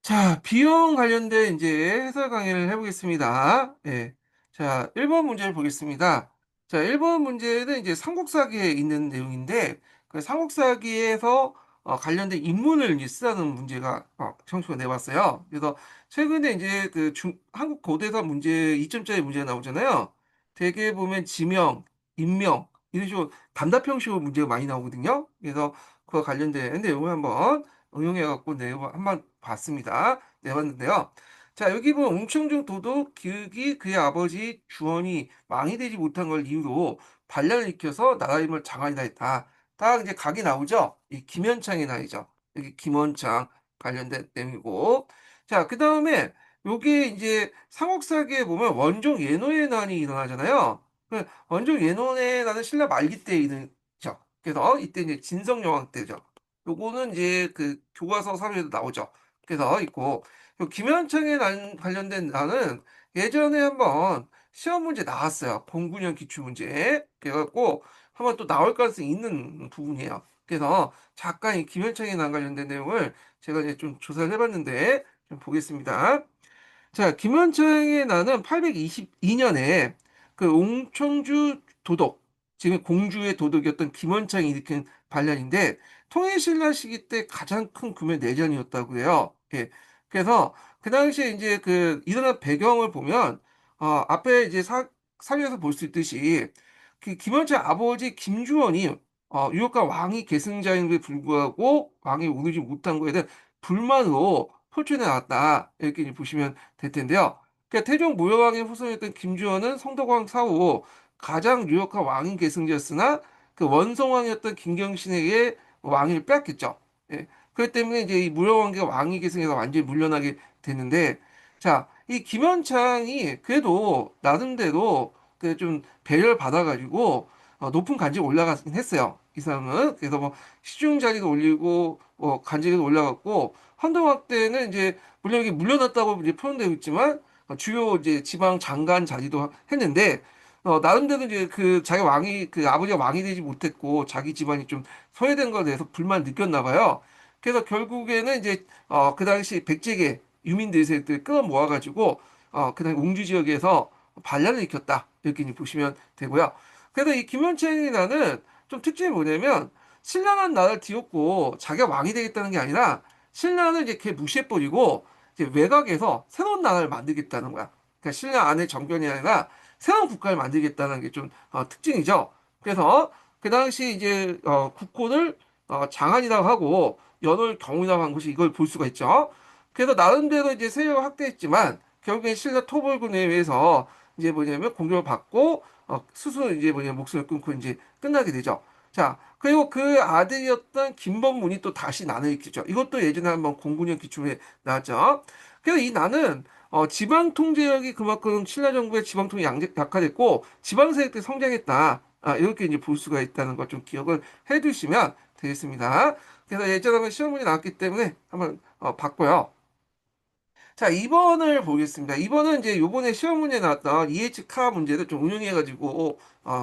자, 비용 관련된 이제 해설 강의를 해보겠습니다. 예. 자, 1번 문제를 보겠습니다. 자, 1번 문제는 이제 삼국사기에 있는 내용인데, 그 삼국사기에서 관련된 인문을 이제 쓰라는 문제가 청초가 내봤어요. 그래서 최근에 이제 한국 고대사 문제 2점짜리 문제가 나오잖아요. 대개 보면 지명, 인명, 이런 식으로 단답형식으로 문제가 많이 나오거든요. 그래서 그와 관련된 내용을 한번 응용해갖고 한번 봤습니다. 내봤는데요. 자, 여기 보면 웅청중 도독 기읒이 그의 아버지 주원이 왕이 되지 못한 걸 이유로 반란을 일으켜서 나라 힘을 장악이다 했다. 딱 이제 각이 나오죠? 이 김현창의 날이죠. 여기 김원창 관련된 내용이고. 자, 그 다음에 여기 이제 삼국사기에 보면 원종 예노의 난이 일어나잖아요. 원종 예노의 난은 신라 말기 때 일어나죠. 그래서 이때 이제 진성여왕 때죠. 요거는 이제 그 교과서 사료에도 나오죠. 그래서 있고 김현창에 관련된 나는 예전에 한번 시험 문제 나왔어요. 09년 기출문제. 그래갖고 한번 또 나올 가능성이 있는 부분이에요. 그래서 잠깐 이 김현창에 난 관련된 내용을 제가 이제 좀 조사를 해봤는데 좀 보겠습니다. 자, 김원창의 나는 822년에 그 옹청주 도독, 지금 공주의 도독이었던 김원창이 일으킨 반란인데 통일신라 시기 때 가장 큰 구매 내전이었다고 해요. 예. 그래서 그 당시에 이제 그 일어난 배경을 보면 앞에 이제 사료에서 볼 수 있듯이 그 김원창 아버지 김주원이 유혹과 왕이 계승자임에 불구하고 왕이 오르지 못한 거에 대한 불만으로 포천에 나왔다. 이렇게 이제 보시면 될 텐데요. 그러니까 태종 무효왕의 후손이었던 김주원은 성덕왕 사후 가장 유력한 왕인 계승자였으나 그 원성왕이었던 김경신에게 왕위를 빼앗겼죠. 예. 그렇기 때문에 이제 이 무효왕과 왕위 계승에서 완전히 물러나게 됐는데, 자, 이 김현창이 그래도 나름대로 그 좀 배려를 받아가지고 높은 간직에 올라가긴 했어요. 이 사람은. 그래서 뭐 시중 자리도 올리고 간직에도 올라갔고 한동안 때는 이제 물론 이게 물려났다고 이제 표현되고 있지만 주요 이제 지방 장관 자리도 했는데 나름대로 이제 그 자기 왕이 그 아버지가 왕이 되지 못했고 자기 집안이 좀 소외된 거에 대해서 불만 느꼈나 봐요. 그래서 결국에는 이제 그 당시 백제계 유민들 세력들 끌어모아 가지고 그 당시 옹주 지역에서 반란을 일으켰다 이렇게 이제 보시면 되고요. 그래서 이 김현창이 나는 좀 특징이 뭐냐면 신라는 나라를 뒤엎고 자기가 왕이 되겠다는 게 아니라 신라는 이제 걔 무시해버리고 이제 외곽에서 새로운 나라를 만들겠다는 거야. 그러니까 신라 안에 정변이 아니라 새로운 국가를 만들겠다는 게 좀 특징이죠. 그래서 그 당시 이제 국호를 장안이라고 하고 연월 경이라고 한 것이 이걸 볼 수가 있죠. 그래서 나름대로 이제 세력을 확대했지만 결국엔 신라 토벌군에 의해서 이제 뭐냐면 공격을 받고 스스로 이제 뭐냐면 목숨을 끊고 이제 끝나게 되죠. 자, 그리고 그 아들이었던 김범문이 또 다시 난을 일으키죠. 이것도 예전에 한번 09년 기출에 나왔죠. 그래서 이 난은 지방 통제력이 그만큼 신라 정부의 지방 통이 약화됐고 지방 세력들이 성장했다. 이렇게 이제 볼 수가 있다는 걸 좀 기억을 해두시면 되겠습니다. 그래서 예전에 한번 시험 문제 나왔기 때문에 한번 봤고요. 자, 2번을 보겠습니다. 2번은 이제 요번에 시험 문제 나왔던 EH 카 문제를 좀 응용해가지고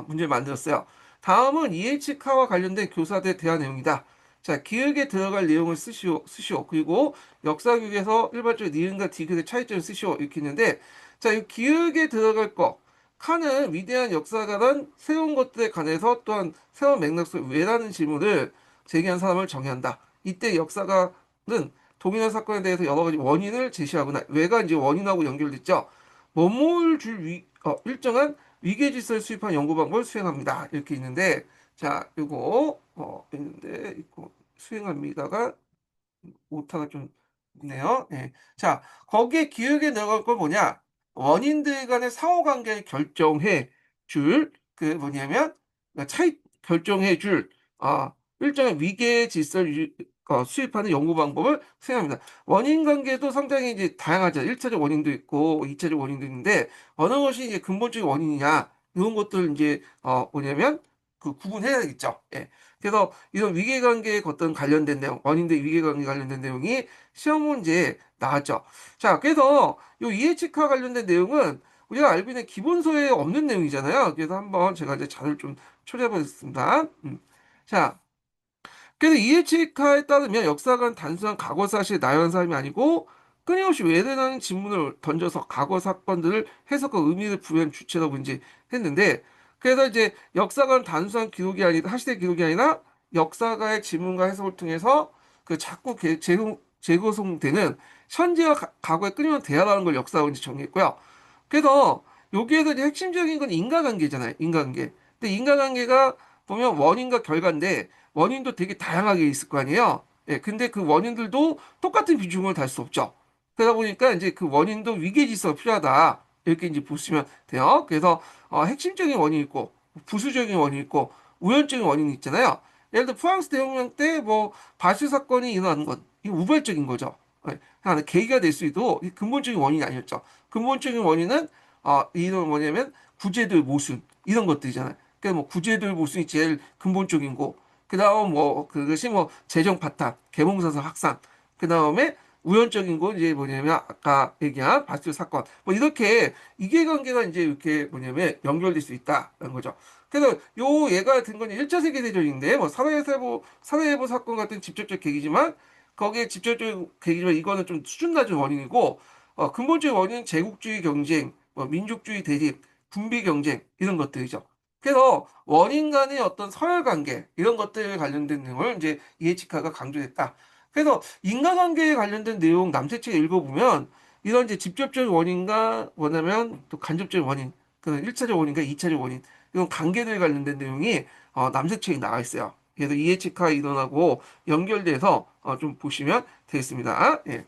문제를 만들었어요. 다음은 EH 카와 관련된 교사들에 대한 내용이다. 자, 기억에 들어갈 내용을 쓰시오. 그리고 역사 교육에서 일반적으로 니은과 디귿의 차이점을 쓰시오. 이렇게 있는데, 자, 이 기억에 들어갈 거. 칸은 위대한 역사가란 새로운 것들에 관해서 또한 새로운 맥락 속 왜라는 질문을 제기한 사람을 정의한다. 이때 역사가는 동일한 사건에 대해서 여러 가지 원인을 제시하거나 왜가 이제 원인하고 연결됐죠. 뭐뭐를 일정한 위계 질서를 수립한 연구 방법을 수행합니다. 이렇게 있는데 자, 요거 있는데 있고 수행합니다가 오타가 좀 있네요. 네. 자, 거기에 기억에 넣어갈 건 뭐냐? 원인들 간의 상호관계를 결정해 줄, 그 뭐냐면, 차이, 결정해 줄, 일정의 위계 질서를 수립하는 연구 방법을 수행합니다. 원인 관계도 상당히 이제 다양하죠. 1차적 원인도 있고, 2차적 원인도 있는데, 어느 것이 이제 근본적인 원인이냐, 이런 것들 이제, 뭐냐면, 그 구분해야겠죠. 예. 그래서 이런 위계관계에 어떤 관련된 내용, 원인들 위계관계 관련된 내용이 시험 문제에 나왔죠. 자, 그래서 이 이해치과 관련된 내용은 우리가 알고 있는 기본서에 없는 내용이잖아요. 그래서 한번 제가 이제 자료를 좀 초대해보겠습니다. 자, 그래서 이해치과에 따르면 역사관 단순한 과거 사실 나열한 사람이 아니고 끊임없이 외래라는 질문을 던져서 과거 사건들을 해석과 의미를 부여한 주체라고 이제 했는데, 그래서 이제 역사관 단순한 기록이 아니라 하시대 기록이 아니라 역사가의 질문과 해석을 통해서 그 자꾸 재구성되는 현재와 과거의 끊임없는 대화라는 걸 역사라고 이제 정리했고요. 그래서 여기에서 이제 핵심적인 건 인과관계잖아요. 인과관계. 근데 인과관계가 보면 원인과 결과인데 원인도 되게 다양하게 있을 거 아니에요. 예, 근데 그 원인들도 똑같은 비중을 달 수 없죠. 그러다 보니까 이제 그 원인도 위계질서가 필요하다. 이렇게 이제 보시면 돼요. 그래서 핵심적인 원인이 있고 부수적인 원인이 있고 우연적인 원인이 있잖아요. 예를 들어 프랑스 대혁명 때 뭐 발수 사건이 일어나는 건 이게 우발적인 거죠. 예, 하나 계기가 될 수도 근본적인 원인이 아니었죠. 근본적인 원인은 이런 뭐냐면 구제도의 모순 이런 것들이잖아요. 그러니까 뭐 구제도의 모순이 제일 근본적인 거. 그다음 뭐 그것이 뭐 재정 파탄, 계몽사설 확산. 그다음에 우연적인 거 이제 뭐냐면 아까 얘기한 바스트 사건. 뭐 이렇게 이해관계가 이제 이렇게 뭐냐면 연결될 수 있다는 거죠. 그래서 요 예가 든 건 1차 세계대전인데 뭐 사라예보 사건 같은 직접적 계기지만 거기에 직접적 계기지만 이거는 좀 수준 낮은 원인이고 근본적인 원인은 제국주의 경쟁, 뭐 민족주의 대립, 군비 경쟁 이런 것들이죠. 그래서 원인 간의 어떤 서열 관계 이런 것들 관련된 내용을 이제 이에치카가 강조했다. 그래서 인과관계에 관련된 내용 남색책 읽어보면 이런 이제 직접적인 원인과 뭐냐면 또 간접적인 원인, 그 1차적 원인과 2차적 원인 이런 관계들 관련된 내용이 남색책에 나와 있어요. 그래서 이에치카 이론하고 연결돼서 좀 보시면 되겠습니다. 예.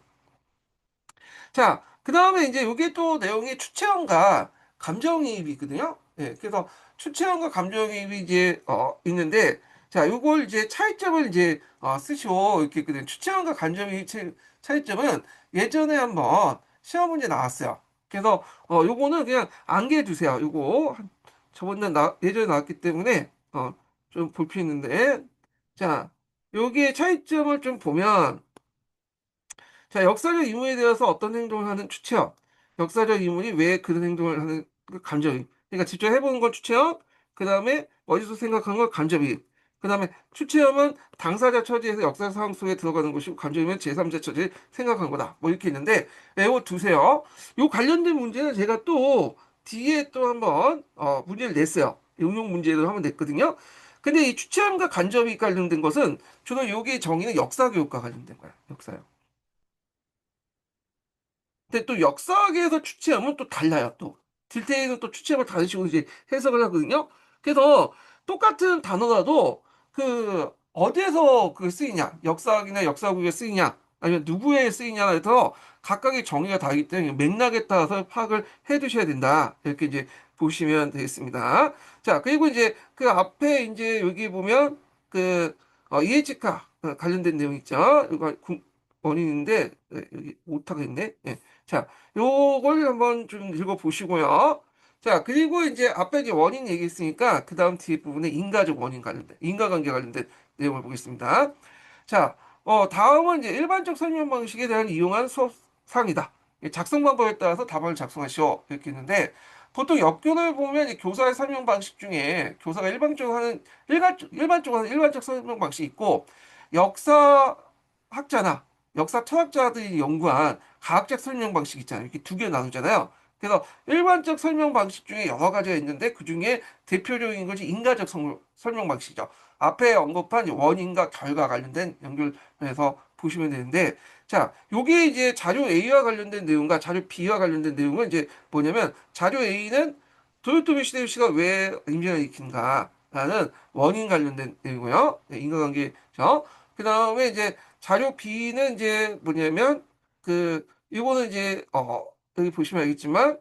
자, 그 다음에 이제 이게 또 내용이 추체험과 감정이입이거든요. 예, 그래서 추체험과 감정이입이 이제 있는데, 자, 요걸 이제 차이점을 이제 쓰시오 이렇게 있거든요. 추체험과 감정이입 차이점은 예전에 한번 시험 문제 나왔어요. 그래서 요거는 그냥 암기해 두세요. 요거 저번에 예전에 나왔기 때문에 좀 볼 필요 있는데, 자, 여기에 차이점을 좀 보면. 자, 역사적 인물에 대해서 어떤 행동을 하는 추체험. 역사적 인물이 왜 그런 행동을 하는 그 감정이입. 그러니까 직접 해보는 건 추체험. 그 다음에 머릿속 생각하는 건 감정이입. 그 다음에 추체험은 당사자 처지에서 역사 상황 속에 들어가는 것이고 감정이입은 제3자 처지에 생각한 거다. 뭐 이렇게 있는데 외워 두세요. 요 관련된 문제는 제가 또 뒤에 또 한번 문제를 냈어요. 응용 문제를 한번 냈거든요. 근데 이 추체험과 간접이입 관련된 것은 주로 여기 정의는 역사 교육과 관련된 거야. 역사요. 근데 또 역사계에서 추치하면 또 달라요, 또. 딜테일은 또 추치함을 다른 식으로 이제 해석을 하거든요. 그래서 똑같은 단어라도 어디에서 쓰이냐, 역사학이나 역사국에 쓰이냐, 아니면 누구에 쓰이냐에 서 각각의 정의가 다르기 때문에 맥락에 따라서 파악을 해 두셔야 된다. 이렇게 이제 보시면 되겠습니다. 자, 그리고 이제 그 앞에 이제 여기 보면 이해치카 관련된 내용 있죠. 이거 원인인데, 여기 오타가 있네. 예. 자, 요걸 한번 좀 읽어보시고요. 자, 그리고 이제 앞에 이제 원인 얘기했으니까 그 다음 뒤에 부분에 인과적 원인 관련된, 인과관계 관련된 내용을 보겠습니다. 자, 다음은 이제 일반적 설명 방식에 대한 이용한 수업 사항이다. 작성 방법에 따라서 답안을 작성하시오. 이렇게 있는데, 보통 역교를 보면 이제 교사의 설명 방식 중에 교사가 일반적으로 하는 일반적 설명 방식이 있고, 역사학자나 역사 철학자들이 연구한 과학적 설명 방식 있잖아요. 이렇게 두 개 나누잖아요. 그래서 일반적 설명 방식 중에 여러 가지가 있는데 그 중에 대표적인 것이 인과적 설명 방식이죠. 앞에 언급한 원인과 결과 관련된 연결해서 보시면 되는데, 자, 요게 이제 자료 A와 관련된 내용과 자료 B와 관련된 내용은 이제 뭐냐면 자료 A는 도요토미 히데요시가 왜 임진왜란을 일으킨가라는 원인 관련된 내용이고요. 네, 인과관계죠. 그 다음에 이제 자료 B는 이제 뭐냐면 이거는 이제 여기 보시면 알겠지만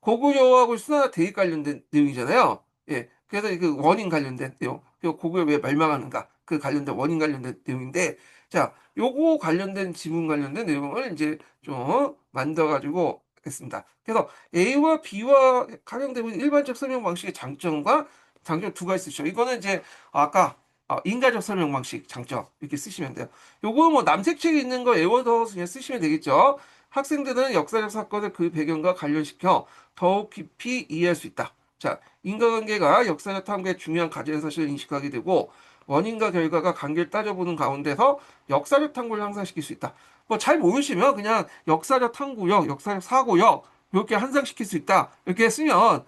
고구려하고 수나라 대립 관련된 내용이잖아요. 예. 그래서 그 원인 관련된 내용. 그리고 고구려 왜 멸망하는가. 그 관련된 원인 관련된 내용인데, 자, 요거 관련된 지문 관련된 내용을 이제 좀 만들어가지고 했습니다. 그래서 A와 B와 활용되고 있는 일반적 설명 방식의 장점과 장점 두 가지 쓰죠. 이거는 이제 아까 인과적 설명 방식 장점 이렇게 쓰시면 돼요. 요거 뭐 남색책에 있는 거 외워서 그냥 쓰시면 되겠죠. 학생들은 역사적 사건을 그 배경과 관련시켜 더욱 깊이 이해할 수 있다. 자, 인과관계가 역사적 탐구의 중요한 가전 사실을 인식하게 되고 원인과 결과가 관계를 따져보는 가운데서 역사적 탐구를 향상시킬 수 있다. 뭐 잘 모르시면 그냥 역사적 탐구력, 역사적 사고력 이렇게 향상시킬 수 있다. 이렇게 쓰면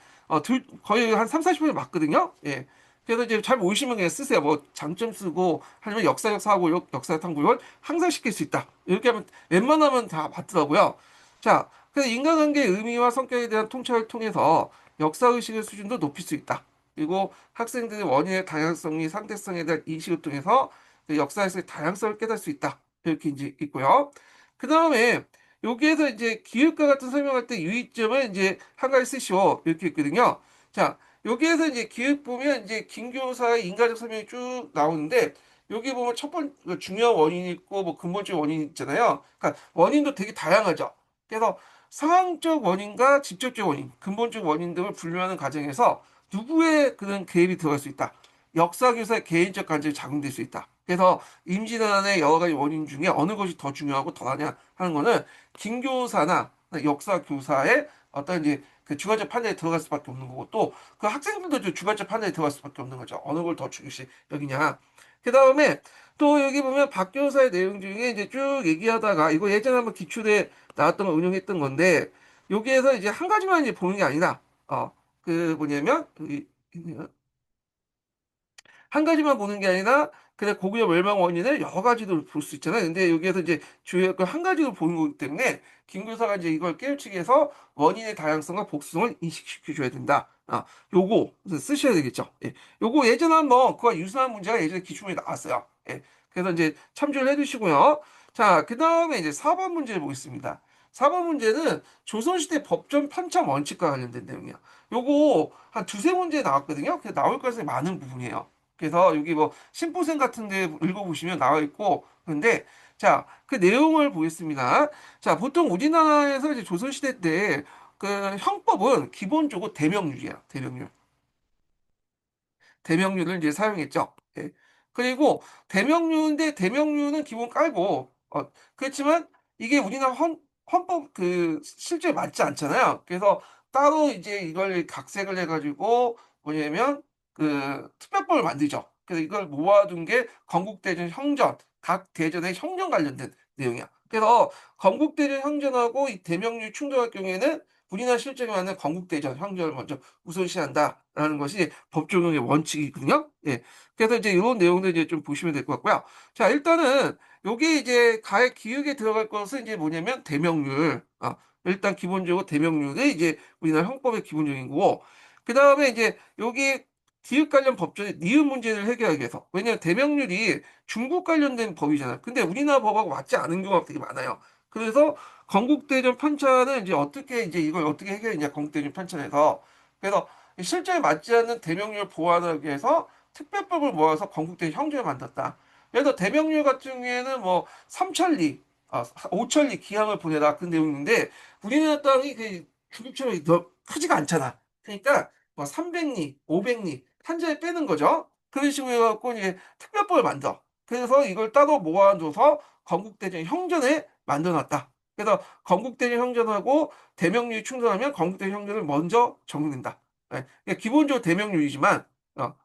거의 한 3, 40분이 맞거든요. 예. 그래서 이제 잘 모르시면 그냥 쓰세요. 뭐 장점 쓰고 하지만 역사적 사고력, 역사적 탐구력을 향상시킬 수 있다. 이렇게 하면 웬만하면 다 맞더라고요. 자, 그래서 인간관계의 의미와 성격에 대한 통찰을 통해서 역사의식의 수준도 높일 수 있다. 그리고 학생들의 원인의 다양성이 상대성에 대한 인식을 통해서 그 역사에서의 다양성을 깨달을 수 있다. 이렇게 이제 있고요. 그 다음에 여기에서 이제 기획과 같은 설명할 때 유의점을 이제 한 가지 쓰시오. 이렇게 있거든요. 자, 여기에서 이제 기획 보면 이제 김교사의 인과적 설명이 쭉 나오는데 여기 보면 첫 번째 중요한 원인이 있고 뭐 근본적 원인이 있잖아요. 그러니까 원인도 되게 다양하죠. 그래서 상황적 원인과 직접적 원인, 근본적 원인 등을 분류하는 과정에서 누구의 그런 개입이 들어갈 수 있다. 역사교사의 개인적 관점이 작용될 수 있다. 그래서 임진왜란의 여러 가지 원인 중에 어느 것이 더 중요하고 더하냐 하는 거는 김교사나 역사교사의 어떤 이제 그 주관적 판단에 들어갈 수밖에 없는 거고 또 그 학생들도 주관적 판단에 들어갈 수밖에 없는 거죠. 어느 걸 더 중요시 여기냐. 그 다음에 또 여기 보면 박 교사의 내용 중에 이제 쭉 얘기하다가 이거 예전에 한번 기출에 나왔던 거 운용했던 건데 여기에서 이제 한 가지만 이제 보는 게 아니라 그 뭐냐면 한 가지만 보는 게 아니라 그래 고구려 멸망 원인을 여러 가지로 볼 수 있잖아요. 근데 여기에서 이제 주요 한 가지로 보는 거기 때문에 김교사가 이제 이걸 깨우치기 위해서 원인의 다양성과 복수성을 인식시켜 줘야 된다. 요거 쓰셔야 되겠죠. 예. 요거 예전에 한번 그와 유사한 문제가 예전에 기출문에 나왔어요. 예. 그래서 이제 참조를 해두시고요. 자, 그 다음에 이제 4번 문제를 보겠습니다. 4번 문제는 조선시대 법전 편찬 원칙과 관련된 내용이에요. 요거 한 두세 문제 나왔거든요. 그래서 나올 가능성이 많은 부분이에요. 그래서 여기 뭐 심보생 같은 데 읽어보시면 나와 있고 근데 자, 그 내용을 보겠습니다. 자, 보통 우리나라에서 이제 조선시대 때 그 형법은 기본적으로 대명률이에요. 대명률. 대명률을 이제 사용했죠. 예. 그리고 대명률인데 대명률은 기본 깔고 그렇지만 이게 우리나라 헌법 그 실제 맞지 않잖아요. 그래서 따로 이제 이걸 각색을 해가지고 뭐냐면 그 특별법을 만들죠. 그래서 이걸 모아둔 게 건국대전 형전 각 대전의 형전 관련된 내용이야. 그래서 건국대전 형전하고 이 대명률 충돌할 경우에는 우리나라 실정에 맞는 건국대전 형전을 먼저 우선시한다라는 것이 법 적용의 원칙이거든요. 예. 그래서 이제 이런 내용들 이제 좀 보시면 될 것 같고요. 자, 일단은 요게 이제 가액 기획에 들어갈 것은 이제 뭐냐면 대명률. 일단 기본적으로 대명률이 이제 우리나라 형법의 기본적인 거고, 그 다음에 이제 여기 기획 관련 법전의 니은 문제를 해결하기 위해서. 왜냐면 대명률이 중국 관련된 법이잖아요. 근데 우리나라 법하고 맞지 않은 경우가 되게 많아요. 그래서 건국대전 편찬은 이제 어떻게 이제 이걸 어떻게 해결했냐, 건국대전 편찬에서. 그래서 실제에 맞지 않는 대명률 보완을 위해서 특별법을 모아서 건국대 형제를 만들었다. 그래서 대명률 같은 경우에는 뭐 삼천리, 오천리 기항을 보내라 그 내용인데 우리나라 땅이 그 중국처럼 크지가 않잖아. 그러니까 뭐 300리, 500리 한 잔에 빼는 거죠. 그런 식으로 해갖고 이제 특별법을 만들어. 그래서 이걸 따로 모아줘서 건국대전 형전에 만들어놨다. 그래서 건국대전 형전하고 대명률이 충돌하면 건국대전 형전을 먼저 적용된다. 예, 그러니까 기본적으로 대명률이지만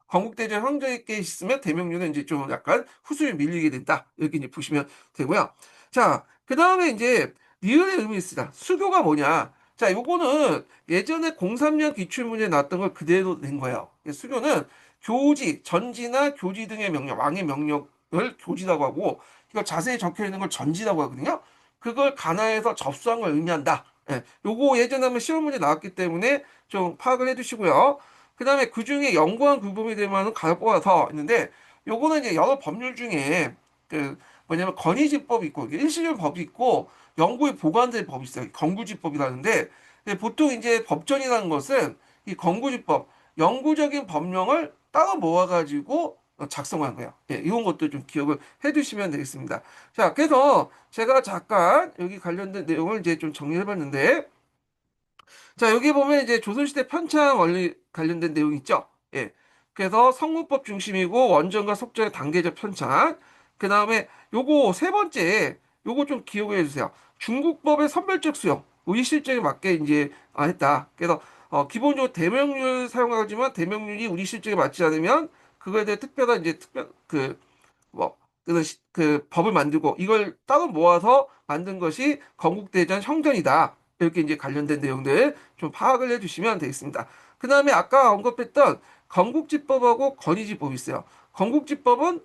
건국대전 형제에 있으면 대명률은 이제 좀 약간 후순위 밀리게 된다. 이렇게 이제 보시면 되고요. 자, 그 다음에 이제 니은의 의미 있습니다. 수교가 뭐냐? 자, 요거는 예전에 03년 기출문제에 나왔던 걸 그대로 낸 거예요. 수교는 교지, 전지나 교지 등의 명령, 왕의 명령을 교지라고 하고 이거 자세히 적혀 있는 걸 전지라고 하거든요. 그걸 간화해서 접수한 걸 의미한다. 예, 요거 예전에 한번 시험 문제 나왔기 때문에 좀 파악을 해두시고요. 그 다음에 그 중에 연구한 부분이 될 만한 가격 뽑아서 있는데 요거는 이제 여러 법률 중에 그 뭐냐면 건의집법이 있고 일시적 법이 있고 연구에 보관될 법이 있어요. 건구집법이라는데 보통 이제 법전이라는 것은 이 건구집법 영구적인 법령을 따로 모아가지고 작성한 거예요. 예, 이런 것도 좀 기억을 해두시면 되겠습니다. 자, 그래서 제가 잠깐 여기 관련된 내용을 이제 좀 정리해봤는데 자, 여기 보면 이제 조선시대 편찬 원리 관련된 내용 있죠? 예. 그래서 성문법 중심이고 원전과 속전의 단계적 편찬. 그 다음에 요거 세 번째, 요거 좀 기억해 주세요. 중국법의 선별적 수용. 우리 실정에 맞게 이제 했다. 그래서 기본적으로 대명률 사용하지만 대명률이 우리 실정에 맞지 않으면 그거에 대해 특별한 이제 뭐 그 법을 만들고 이걸 따로 모아서 만든 것이 건국대전 형전이다. 이렇게 이제 관련된 내용들 좀 파악을 해주시면 되겠습니다. 그 다음에 아까 언급했던 건국지법하고 건의지법이 있어요. 건국지법은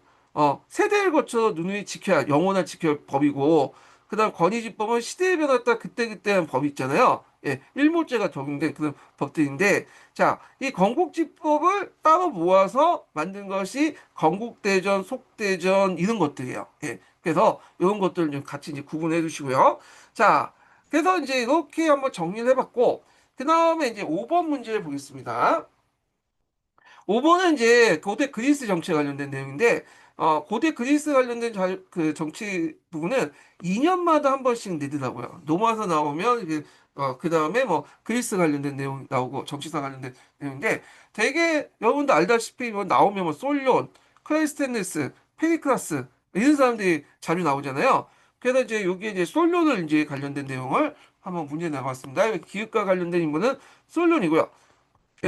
세대를 거쳐 누누이 지켜야 영원한 지켜야 할 법이고, 그다음 건의지법은 시대에 변화에 따라 그때그때 법이 있잖아요. 예, 일몰제가 적용된 그런 법들인데, 자, 이 건국지법을 따로 모아서 만든 것이 건국대전, 속대전 이런 것들이에요. 예, 그래서 이런 것들을 좀 같이 이제 구분해 주시고요. 자, 그래서 이제 이렇게 한번 정리를 해봤고, 그 다음에 이제 5번 문제를 보겠습니다. 5번은 이제 고대 그리스 정치에 관련된 내용인데, 고대 그리스 관련된 그 정치 부분은 2년마다 한 번씩 내더라고요. 노마서 나오면, 그 다음에 뭐, 그리스 관련된 내용 나오고, 정치사 관련된 내용인데, 되게, 여러분도 알다시피, 뭐, 나오면 뭐, 솔론, 클라이스테네스, 페리클라스, 이런 사람들이 자주 나오잖아요. 그래서 이제 여기에 이제 솔론을 이제 관련된 내용을 한번 문제 나왔습니다. 기획과 관련된 인물은 솔론이고요.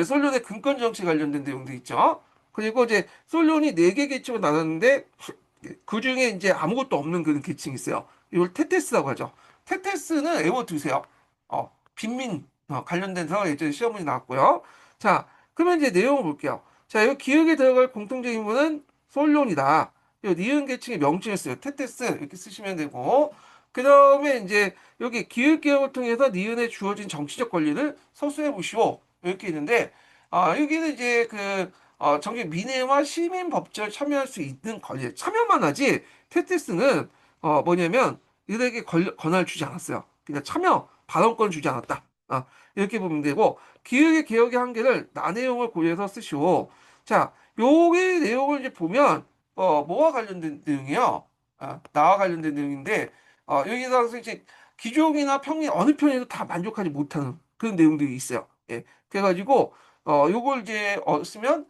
솔론의 금권 정치 관련된 내용도 있죠. 그리고 이제 솔론이 4개 계층으로 나눴는데 그 중에 이제 아무것도 없는 그런 계층이 있어요. 이걸 테테스라고 하죠. 테테스는 외워두세요. 빈민 관련돼서 예전에 시험 문제 나왔고요. 자, 그러면 이제 내용을 볼게요. 자, 이 기억에 들어갈 공통적인 인물은 솔론이다. 이 니은 계층의 명칭을 써요. 테테스 이렇게 쓰시면 되고, 그 다음에 이제 여기 기획개혁을 통해서 니은에 주어진 정치적 권리를 서술해 보시오. 이렇게 있는데, 여기는 이제 정기 민회와 시민 법제에 참여할 수 있는 권리, 참여만 하지, 테티스는, 뭐냐면, 이들에게 권한을 주지 않았어요. 그러니까 참여, 발언권 주지 않았다. 이렇게 보면 되고, 기획의 개혁의 한계를 나 내용을 고려해서 쓰시오. 자, 요게 내용을 이제 보면, 뭐와 관련된 내용이요? 나와 관련된 내용인데, 여기서 이제 기종이나 평리 어느 편에도 다 만족하지 못하는 그런 내용들이 있어요. 예. 그래가지고 요걸 이제 쓰면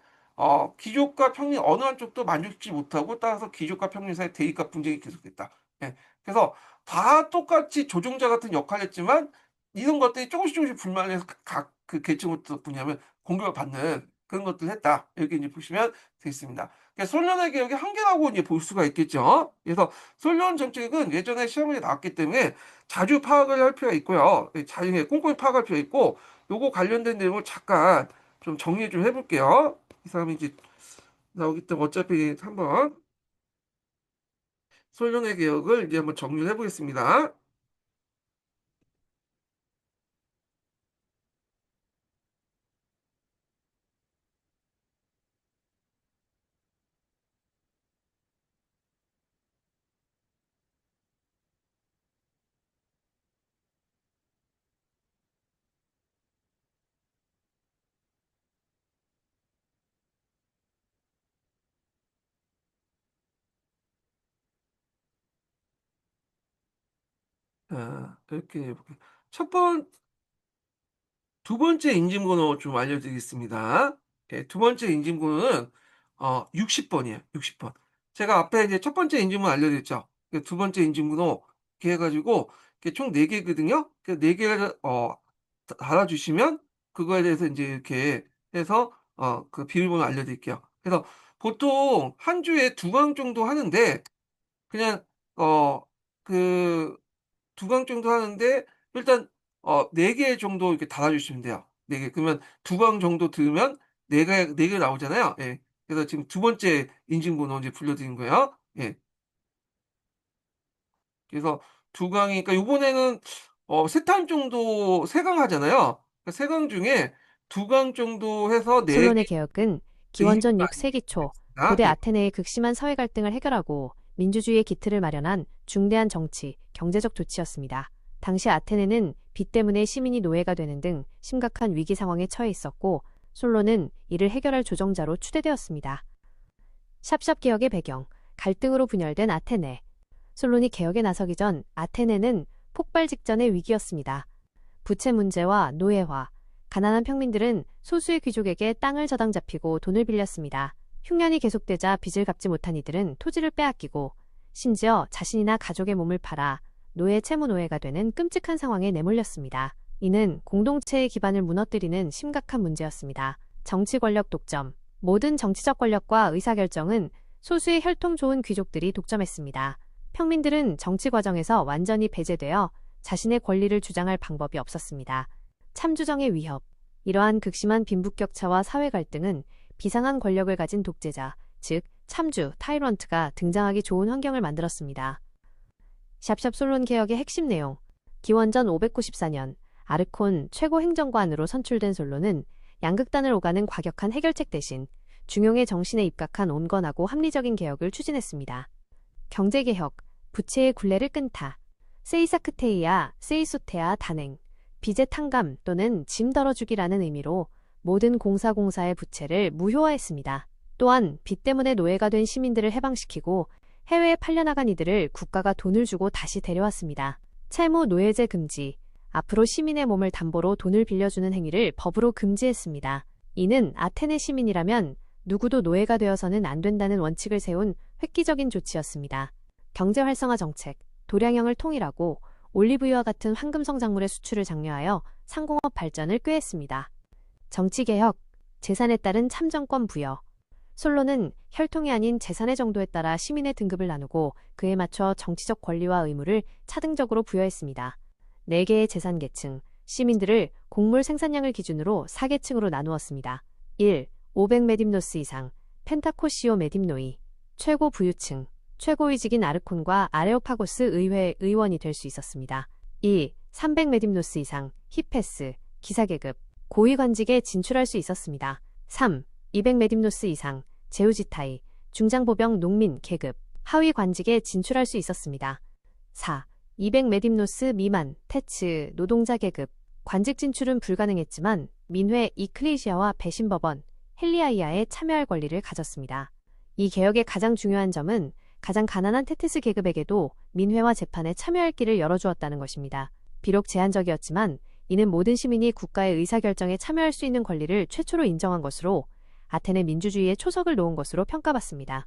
기족과 평리 어느 한쪽도 만족지 못하고 따라서 기족과 평리 사이 대립과 분쟁이 계속됐다. 예. 그래서 다 똑같이 조종자 같은 역할을 했지만 이런 것들이 조금씩 불만해서 각 그 계층부터 뭐냐면 공격을 받는 그런 것들을 했다. 이렇게 이제 보시면 되겠습니다. 그러니까 솔련의 개혁의 한계라고 이제 볼 수가 있겠죠. 그래서 솔련 정책은 예전에 시험에 나왔기 때문에 자주 파악을 할 필요가 있고요. 자주 꼼꼼히 파악할 필요가 있고, 요거 관련된 내용을 잠깐 좀 정리 좀 해볼게요. 이 사람이 이제 나오기 때문에 어차피 한번 솔련의 개혁을 이제 한번 정리를 해보겠습니다. 이렇게 해볼게요. 첫 번, 두 번째 인증번호 좀 알려드리겠습니다. 예, 두 번째 인증번호는 60번이에요. 60번. 제가 앞에 이제 첫 번째 인증번호 알려드렸죠. 두 번째 인증번호 이렇게 해가지고 이렇게 총 4개거든요. 그 4개를 달아주시면 그거에 대해서 이제 이렇게 해서 그 비밀번호 알려드릴게요. 그래서 보통 한 주에 2강 정도 하는데 그냥 그 2강 정도 하는데 일단 4개 정도 이렇게 달아주시면 돼요. 4개. 그러면 2강 정도 들으면 4개 나오잖아요. 예. 그래서 지금 두 번째 인증번호 이제 불러드린 거예요. 예. 그래서 2강이니까 요번에는 3탄 정도 3강 하잖아요. 3강 중에 2강 정도 해서 4개 솔론의 개혁은 기원전 인증을 6세기 초 알려드리겠습니다. 고대 예. 아테네의 극심한 사회 갈등을 해결하고 민주주의의 기틀을 마련한 중대한 정치, 경제적 조치였습니다. 당시 아테네는 빚 때문에 시민이 노예가 되는 등 심각한 위기 상황에 처해 있었고 솔론은 이를 해결할 조정자로 추대되었습니다. 샵샵 개혁의 배경, 갈등으로 분열된 아테네. 솔론이 개혁에 나서기 전 아테네는 폭발 직전의 위기였습니다. 부채 문제와 노예화, 가난한 평민들은 소수의 귀족에게 땅을 저당 잡히고 돈을 빌렸습니다. 흉년이 계속되자 빚을 갚지 못한 이들은 토지를 빼앗기고 심지어 자신이나 가족의 몸을 팔아 노예 채무 노예가 되는 끔찍한 상황에 내몰렸습니다. 이는 공동체의 기반을 무너뜨리는 심각한 문제였습니다. 정치 권력 독점. 모든 정치적 권력과 의사결정은 소수의 혈통 좋은 귀족들이 독점했습니다. 평민들은 정치 과정에서 완전히 배제되어 자신의 권리를 주장할 방법이 없었습니다. 참주정의 위협. 이러한 극심한 빈부격차와 사회 갈등은 비상한 권력을 가진 독재자, 즉 참주, 타이런트가 등장하기 좋은 환경을 만들었습니다. 샵샵 솔론 개혁의 핵심 내용. 기원전 594년 아르콘 최고 행정관으로 선출된 솔로는 양극단을 오가는 과격한 해결책 대신 중용의 정신에 입각한 온건하고 합리적인 개혁을 추진했습니다. 경제개혁, 부채의 굴레를 끊다. 세이사크테이아, 세이소테아 단행, 빚의 탕감 또는 짐 덜어주기라는 의미로 모든 공사의 부채를 무효화했습니다. 또한 빚 때문에 노예가 된 시민들을 해방시키고 해외에 팔려나간 이들을 국가가 돈을 주고 다시 데려왔습니다. 채무 노예제 금지, 앞으로 시민의 몸을 담보로 돈을 빌려주는 행위를 법으로 금지했습니다. 이는 아테네 시민이라면 누구도 노예가 되어서는 안 된다는 원칙을 세운 획기적인 조치였습니다. 경제 활성화 정책, 도량형을 통일하고 올리브유와 같은 황금 성작물의 수출을 장려하여 상공업 발전을 꾀했습니다. 정치개혁, 재산에 따른 참정권 부여. 솔로는 혈통이 아닌 재산의 정도에 따라 시민의 등급을 나누고 그에 맞춰 정치적 권리와 의무를 차등적으로 부여했습니다. 4개의 재산 계층, 시민들을 곡물 생산량을 기준으로 4계층으로 나누었습니다. 1. 500메딥노스 이상, 펜타코시오 메딥노이, 최고 부유층, 최고위직인 아르콘과 아레오파고스 의회 의원이 될 수 있었습니다. 2. 300메딥노스 이상, 히페스, 기사계급, 고위관직에 진출할 수 있었습니다. 3. 200메딥노스 이상, 제우지타이, 중장보병 농민 계급, 하위관직에 진출할 수 있었습니다. 4. 200메딥노스 미만, 테츠, 노동자 계급, 관직 진출은 불가능했지만 민회 이클레시아와 배신법원, 헬리아이아에 참여할 권리를 가졌습니다. 이 개혁의 가장 중요한 점은 가장 가난한 테티스 계급에게도 민회와 재판에 참여할 길을 열어주었다는 것입니다. 비록 제한적이었지만 이는 모든 시민이 국가의 의사결정에 참여할 수 있는 권리를 최초로 인정한 것으로 아테네 민주주의의 초석을 놓은 것으로 평가받습니다.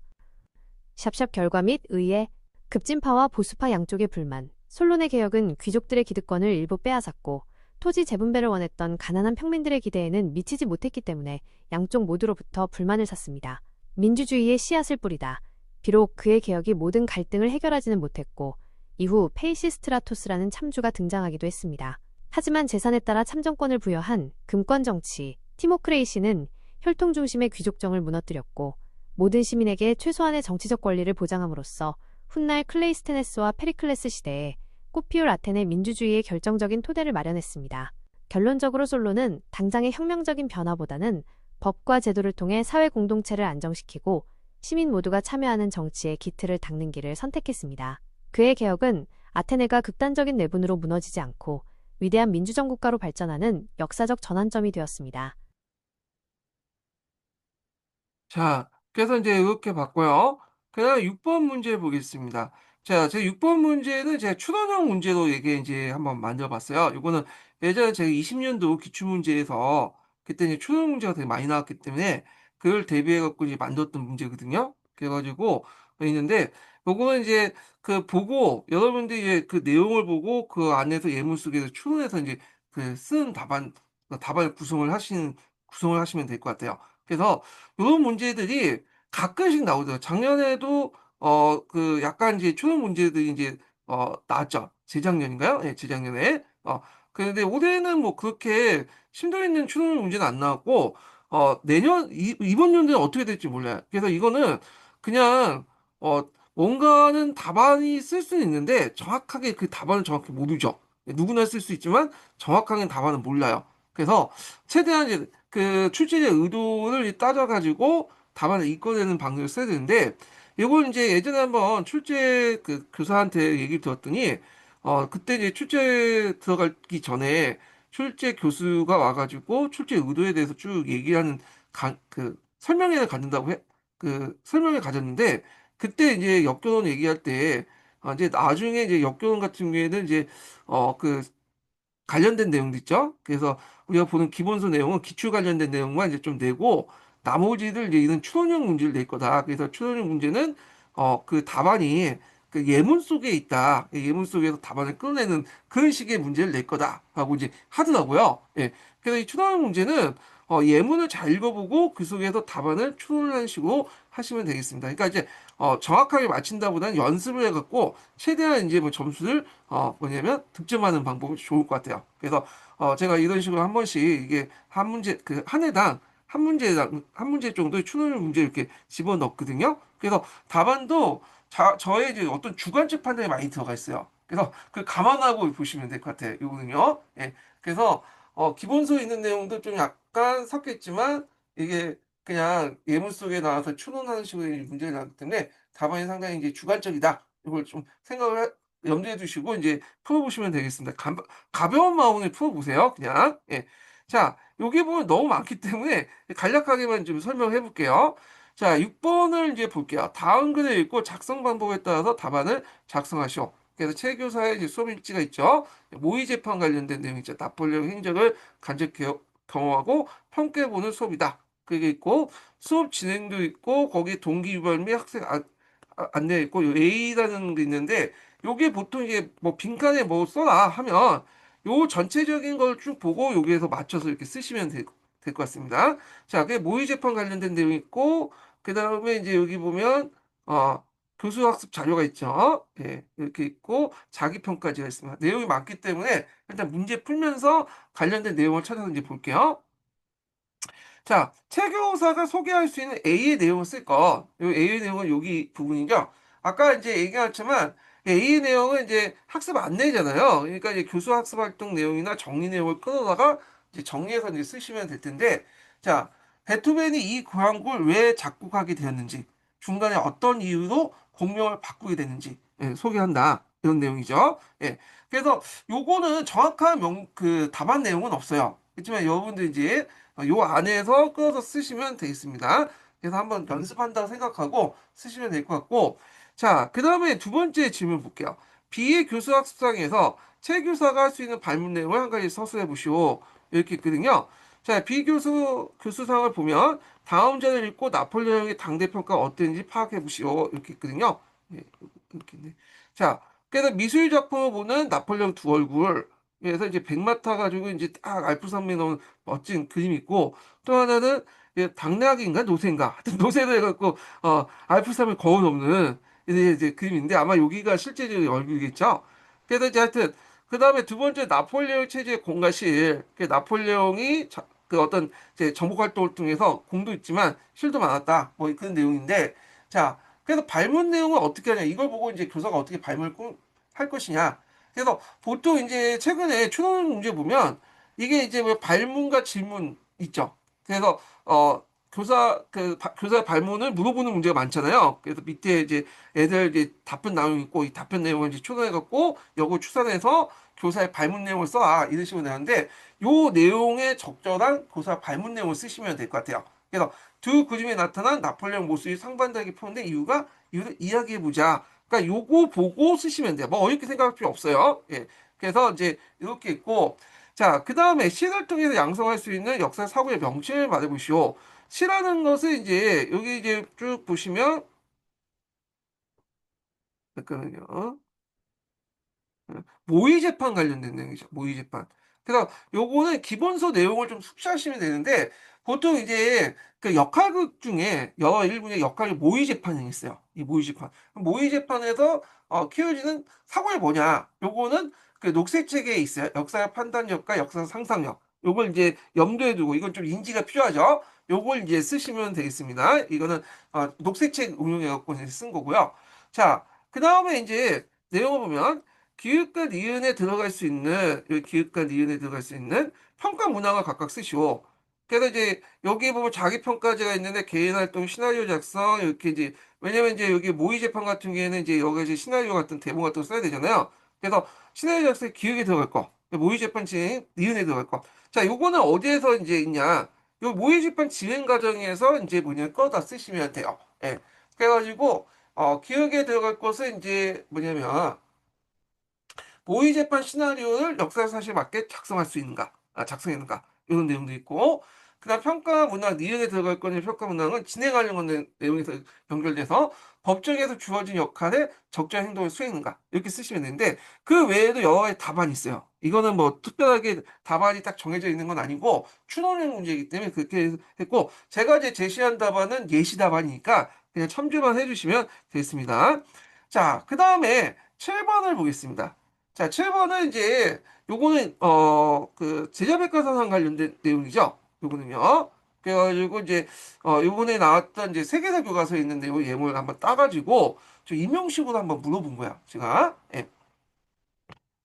샵샵 결과 및 의회, 급진파와 보수파 양쪽의 불만. 솔론의 개혁은 귀족들의 기득권을 일부 빼앗았고 토지 재분배를 원했던 가난한 평민들의 기대에는 미치지 못했기 때문에 양쪽 모두로부터 불만을 샀습니다. 민주주의의 씨앗을 뿌리다. 비록 그의 개혁이 모든 갈등을 해결하지는 못했고 이후 페이시스트라토스라는 참주가 등장하기도 했습니다. 하지만 재산에 따라 참정권을 부여한 금권 정치, 티모크레이시는 혈통 중심의 귀족정을 무너뜨렸고 모든 시민에게 최소한의 정치적 권리를 보장함으로써 훗날 클레이스테네스와 페리클레스 시대에 꽃피울 아테네 민주주의의 결정적인 토대를 마련했습니다. 결론적으로 솔로는 당장의 혁명적인 변화보다는 법과 제도를 통해 사회 공동체를 안정시키고 시민 모두가 참여하는 정치의 기틀을 닦는 길을 선택했습니다. 그의 개혁은 아테네가 극단적인 내분으로 무너지지 않고 위대한 민주정 국가로 발전하는 역사적 전환점이 되었습니다. 자, 그래서 이제 이렇게 봤고요. 그다음 6번 문제 보겠습니다. 자, 제 6번 문제는 제가 추론형 문제로 이게 이제 한번 만들어 봤어요. 이거는 예전에 제가 20년도 기출문제에서 그때 이제 추론 문제가 되게 많이 나왔기 때문에 그걸 대비해 갖고 이제 만들었던 문제거든요. 그래가지고 있는데 요거는 이제 그 보고 여러분들이 이제 그 내용을 보고 그 안에서 예문 속에서 추론해서 이제 그 쓴 답안을 구성을 하시면 될 것 같아요. 그래서 요런 문제들이 가끔씩 나오더라고요. 작년에도 그 약간 이제 추론 문제들이 이제 나왔죠. 재작년인가요? 예, 재작년에. 그런데 올해는 뭐 그렇게 심도 있는 추론 문제는 안 나왔고 이번 연도는 어떻게 될지 몰라요. 그래서 이거는 그냥 어 뭔가는 답안이 쓸 수는 있는데 정확하게 그 답안을 정확히 모르죠. 누구나 쓸 수 있지만 정확하게 답안은 몰라요. 그래서 최대한 이제 그 출제자의 의도를 따져가지고 답안을 이끌어내는 방식을 써야 되는데 이걸 이제 예전에 한번 출제 그 교사한테 얘기를 들었더니 그때 이제 출제 들어가기 전에 출제 교수가 와가지고 출제 의도에 대해서 쭉 얘기하는 그 설명회를 갖는다고 그 설명회 가졌는데 그때 이제 역교론 얘기할 때 이제 나중에 이제 역교론 같은 경우에는 이제 그 관련된 내용도 있죠. 그래서 우리가 보는 기본서 내용은 기출 관련된 내용만 이제 좀 내고 나머지들 이제 이런 추론형 문제를 낼 거다. 그래서 추론형 문제는 그 답안이 그 예문 속에 있다. 그 예문 속에서 답안을 끌어내는 그런 식의 문제를 낼 거다. 하고 이제 하더라고요. 예. 그래서 이 추론형 문제는 예문을 잘 읽어보고 그 속에서 답안을 추론하는 식으로 하시면 되겠습니다. 그러니까 이제 정확하게 맞힌다보다는 연습을 해갖고 최대한 이제 뭐 점수를 뭐냐면 득점하는 방법이 좋을 것 같아요. 그래서 제가 이런 식으로 한 번씩 이게 한 문제 그 한 해당 한 문제 정도의 추론 문제 이렇게 집어 넣거든요. 그래서 답안도 저의 이제 어떤 주관적 판단이 많이 들어가 있어요. 그래서 그 감안하고 보시면 될 것 같아요. 이거는요. 예. 그래서 기본서에 있는 내용도 좀 약간 섞여 있지만 이게 그냥 예문 속에 나와서 추론하는 식의 문제가 나기 때문에 답안이 상당히 이제 주관적이다. 이걸 좀 염두에 두시고 이제 풀어보시면 되겠습니다. 가벼운 마음으로 풀어보세요. 그냥. 예. 자, 여기 보면 너무 많기 때문에 간략하게만 좀 설명해 볼게요. 자, 6번을 이제 볼게요. 다음 글을 읽고 작성 방법에 따라서 답안을 작성하시오. 그래서 최교사의 이제 수업 일지가 있죠. 모의 재판 관련된 내용이 있죠. 나폴레옹 행적을 간접 경험하고 평가해보는 수업이다. 그게 있고 수업 진행도 있고 거기 동기 유발 및 학생 안내 있고 요 A라는 게 있는데 요게 보통 이게 뭐 빈칸에 뭐 써라 하면 요 전체적인 걸 쭉 보고 여기에서 맞춰서 이렇게 쓰시면 될 것 같습니다. 자, 그게 모의 재판 관련된 내용이 있고 그 다음에 이제 여기 보면 어 교수 학습 자료가 있죠. 예, 이렇게 있고 자기 평가지가 있습니다. 내용이 많기 때문에 일단 문제 풀면서 관련된 내용을 찾아서 이제 볼게요. 자, 최교사가 소개할 수 있는 A의 내용을 쓸 거. 요 A의 내용은 여기 부분이죠. 아까 이제 얘기했지만 A의 내용은 이제 학습 안내잖아요. 그러니까 이제 교수 학습 활동 내용이나 정리 내용을 끊어다가 이제 정리해서 이제 쓰시면 될 텐데, 자, 베토벤이 이 교향곡을 왜 작곡하게 되었는지, 중간에 어떤 이유로 공명을 바꾸게 됐는지 소개한다. 이런 내용이죠. 예. 그래서 요거는 정확한 답안 내용은 없어요. 그렇지만 여러분들 이제 요 안에서 끌어서 쓰시면 되겠습니다. 그래서 한번 연습한다고 생각하고 쓰시면 될 것 같고, 자, 그 다음에 두 번째 질문 볼게요. B의 교수학습상에서 최 교사가 할 수 있는 발문 내용을 한 가지 서술해 보시오. 이렇게 있거든요. 자, B 교수상을 보면 다음 자를 읽고 나폴레옹의 당대평가가 어땠는지 파악해 보시오. 이렇게 있거든요. 예, 이렇게 있네. 자, 그래서 미술 작품을 보는 나폴레옹 두 얼굴. 그래서 이제 백마타 가지고 이제 딱 알프산면에 넣은 멋진 그림이 있고 또 하나는 당나귀인가 노새인가 하여튼 노새를 해갖고 알프산을 거울 넘는 이제 그림인데 아마 여기가 실제적인 얼굴이겠죠. 그래서 이제 하여튼 그 다음에 두 번째 나폴레옹 체제의 공과실 그 나폴레옹이 그 어떤 이제 정복 활동을 통해서 공도 있지만 실도 많았다 뭐 그런 내용인데 자 그래서 발문 내용을 어떻게 하냐 이걸 보고 이제 교사가 어떻게 발문을 할 것이냐 그래서 보통 이제 최근에 추론 문제 보면 이게 이제 뭐 발문과 질문 있죠. 그래서 교사 발문을 물어보는 문제가 많잖아요. 그래서 밑에 이제 애들 이제 답변 내용이 있고 이 답변 내용을 이제 추론해 갖고 요거 추산해서 교사의 발문 내용을 써라 이런 식으로 내는데 요 내용에 적절한 교사 발문 내용을 쓰시면 될 것 같아요. 그래서 두 그림에 나타난 나폴레옹 모습이 상반되게 표현된 이유를 이야기해 보자. 그러니까 요거 보고 쓰시면 돼요. 뭐 어렵게 생각할 필요 없어요. 예. 그래서 이제 이렇게 있고 자, 그 다음에 시를 통해서 양성할 수 있는 역사 사고의 명칭을 말해보시오. 시라는 것은 이제 여기 이제 쭉 보시면 잠깐만요. 모의 재판 관련된 내용이죠. 모의 재판. 그래서 요거는 기본서 내용을 좀 숙지하시면 되는데 보통 이제 그 역할극 중에 여러 일군의 역할이 모의 재판이 있어요. 이 모의 재판. 모의 재판에서 키워지는 사고가 뭐냐? 요거는 그 녹색책에 있어요. 역사 판단력과 역사 상상력. 요걸 이제 염두에 두고 이건 좀 인지가 필요하죠. 요걸 이제 쓰시면 되겠습니다. 이거는 녹색책 응용해 갖고 이제 쓴 거고요. 자, 그 다음에 이제 내용을 보면 기획과 니은에 들어갈 수 있는 여기 기획과 니은에 들어갈 수 있는 평가 문항을 각각 쓰시오. 그래서 이제 여기 보면 자기 평가제가 있는데 개인 활동 시나리오 작성 이렇게 이제 왜냐면 이제 여기 모의 재판 같은 경우에는 이제 여기 이제 시나리오 같은 대본 같은 거 써야 되잖아요. 그래서 시나리오 작성에 기획에 들어갈 거, 모의 재판 진행 니은에 들어갈 거. 자, 요거는 어디에서 이제 있냐? 요 모의 재판 진행 과정에서 이제 뭐냐 꺼다 쓰시면 돼요. 예. 그래가지고 기획에 들어갈 것은 이제 뭐냐면 모의 재판 시나리오를 역사 사실에 맞게 작성할 수 있는가, 작성했는가, 이런 내용도 있고, 그다음 평가 문항, 니은에 들어갈 거는 평가 문항은 진행하려는 내용에서 연결돼서 법정에서 주어진 역할에 적절한 행동을 수행했는가 이렇게 쓰시면 되는데 그 외에도 여러 가지 답안이 있어요. 이거는 뭐 특별하게 답안이 딱 정해져 있는 건 아니고 추론형 문제이기 때문에 그렇게 했고 제가 이제 제시한 답안은 예시 답안이니까 그냥 참조만 해주시면 되겠습니다. 자, 그 다음에 7번을 보겠습니다. 자, 7번은 이제 요거는 그 제자백과사상 관련된 내용이죠. 요거는요. 그래가지고 이제 요번에 나왔던 이제 세계사 교과서에 있는 내용 예문을 한번 따가지고 저 임용식으로 한번 물어본 거야. 제가. 예.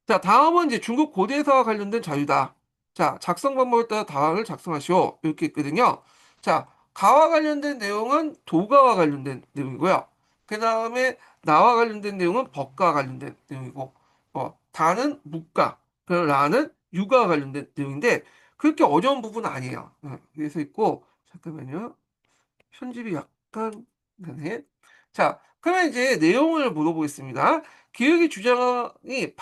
자, 다음은 이제 중국 고대사와 관련된 자유다. 자, 작성 방법에 따라 답안을 작성하시오. 이렇게 있거든요. 자, 가와 관련된 내용은 도가와 관련된 내용이고요. 그 다음에 나와 관련된 내용은 법과 관련된 내용이고, 다는 묵가, 그 라는 육아와 관련된 내용인데, 그렇게 어려운 부분은 아니에요. 그래서 있고, 잠깐만요. 편집이 약간, 네. 자, 그러면 이제 내용을 물어보겠습니다. 기획 주장이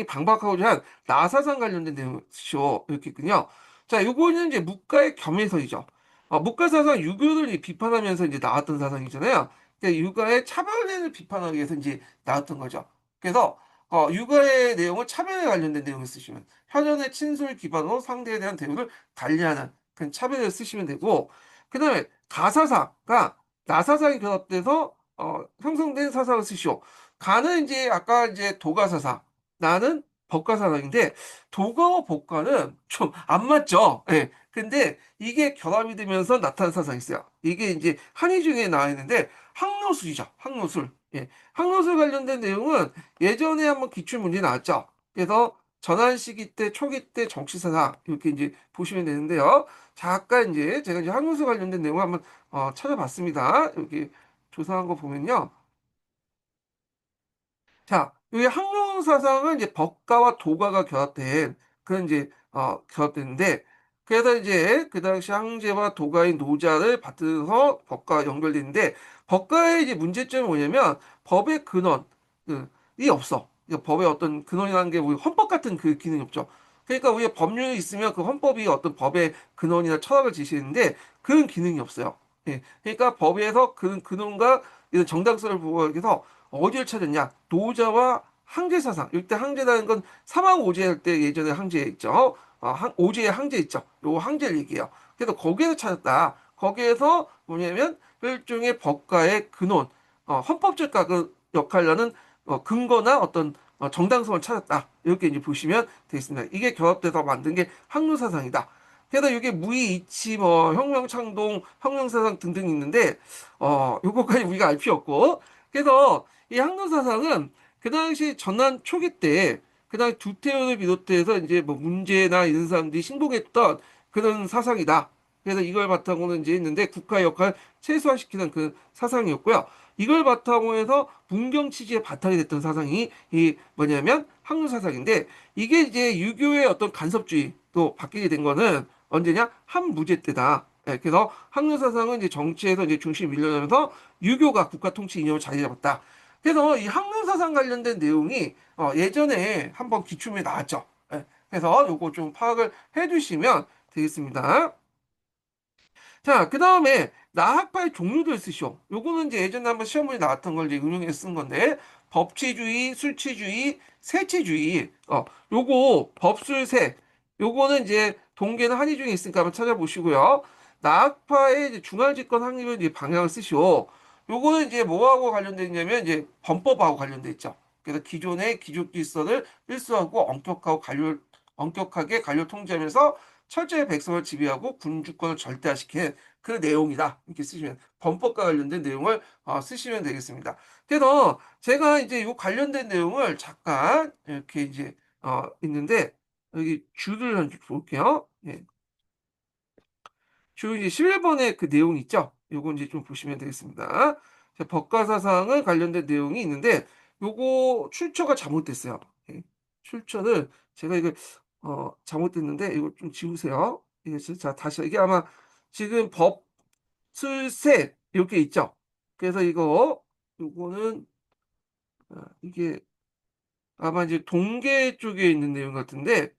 방박하고자 한 나사상 관련된 내용이죠. 이렇게 있군요. 자, 요거는 이제 묵가의 겸해서이죠. 묵가 사상 유교를 비판하면서 이제 나왔던 사상이잖아요. 그러니까 육아의 차별을 비판하기 위해서 이제 나왔던 거죠. 그래서 육아의 내용을 차별에 관련된 내용을 쓰시면 현연의 친소를 기반으로 상대에 대한 대우를 달리하는 그런 차별을 쓰시면 되고 그다음에 가사사가 나사상이 결합돼서 형성된 사상을 쓰시오. 가는 이제 아까 이제 도가사상, 나는 법가사상인데 도가와 법가는 좀 안 맞죠. 예. 근데 이게 결합이 되면서 나타난 사상이 있어요. 이게 이제 한의 중에 나와 있는데 항로술이죠. 항로술. 예. 항로술 관련된 내용은 예전에 한번 기출 문제 나왔죠. 그래서 전환 시기 때, 초기 때 정치사상 이렇게 이제 보시면 되는데요. 잠깐 이제 제가 이제 항로술 관련된 내용을 한번 찾아봤습니다. 여기 조사한 거 보면요. 자, 이 항로 사상은 이제 법가와 도가가 결합된 그런 이제 결합됐는데 그래서 이제 그 당시 황제와 도가인 노자를 받들어서 법과 연결되는데 법가의 이제 문제점이 뭐냐면 법의 근원이 없어. 그러니까 법의 어떤 근원이라는 게 우리 헌법 같은 그 기능이 없죠. 그러니까 우리가 법률이 있으면 그 헌법이 어떤 법의 근원이나 철학을 제시했는데 그런 기능이 없어요. 예. 그러니까 법에서 그 근원과 이런 정당성을 부여하기 위해서 어디를 찾았냐? 노자와 항제 사상. 이때 항제라는 건 사망 오제 할 때 예전에 항제 있죠. 오제의 항제 있죠. 요 항제를 얘기해요. 그래서 거기에서 찾았다. 거기에서 뭐냐면 일종의 법가의 근원, 헌법적 그 역할을 하는 근거나 어떤 정당성을 찾았다. 이렇게 이제 보시면 되겠습니다. 이게 결합돼서 만든 게 항로 사상이다. 그래서 이게 무의 이치 뭐 혁명 창동 혁명 사상 등등 있는데 요거까지 우리가 알 필요 없고 그래서 이 항로 사상은 그 당시 전남 초기 때, 그 당시 두태우를 비롯해서 이제 뭐 문제나 이런 사람들이 신봉했던 그런 사상이다. 그래서 이걸 바탕으로 이제 했는데 국가의 역할을 최소화시키는 그 사상이었고요. 이걸 바탕으로 해서 문경 취지에 바탕이 됐던 사상이 이 뭐냐면 항로 사상인데 이게 이제 유교의 어떤 간섭주의로 바뀌게 된 거는 언제냐? 한무제 때다. 예, 그래서 항로 사상은 이제 정치에서 이제 중심이 밀려나면서 유교가 국가 통치 이념을 자리 잡았다. 그래서 이 항로사상 관련된 내용이 예전에 한번 기출문에 나왔죠. 예, 그래서 요거 좀 파악을 해주시면 되겠습니다. 자, 그 다음에 나학파의 종류들 쓰시오. 요거는 이제 예전에 한번 시험문에 나왔던 걸 이제 응용해서 쓴 건데 법치주의, 술치주의, 세치주의. 요거 법술세. 요거는 이제 동계는 한의 중에 있으니까 한번 찾아보시고요. 나학파의 이제 중앙집권 확립을 이제 방향을 쓰시오. 요거는 이제 뭐하고 관련돼 있냐면 이제 범법하고 관련돼 있죠. 그래서 기존의 기존 질서를 일수하고 엄격하게 관료 통제하면서 철저히 백성을 지배하고 군주권을 절대화시킨 그 내용이다. 이렇게 쓰시면 범법과 관련된 내용을 쓰시면 되겠습니다. 그래서 제가 이제 이 관련된 내용을 잠깐 이렇게 이제 있는데 여기 줄을 한번 볼게요. 예. 주 이제 11번에 그 내용이 있죠. 요거 이제 좀 보시면 되겠습니다. 자, 법과 사상을 관련된 내용이 있는데 요거 출처가 잘못됐어요. 예. 출처를 제가 이거 잘못됐는데 이거 좀 지우세요. 이게 자 다시 이게 아마 지금 법술세 이렇게 있죠. 그래서 요거는 이게 아마 이제 동계 쪽에 있는 내용 같은데,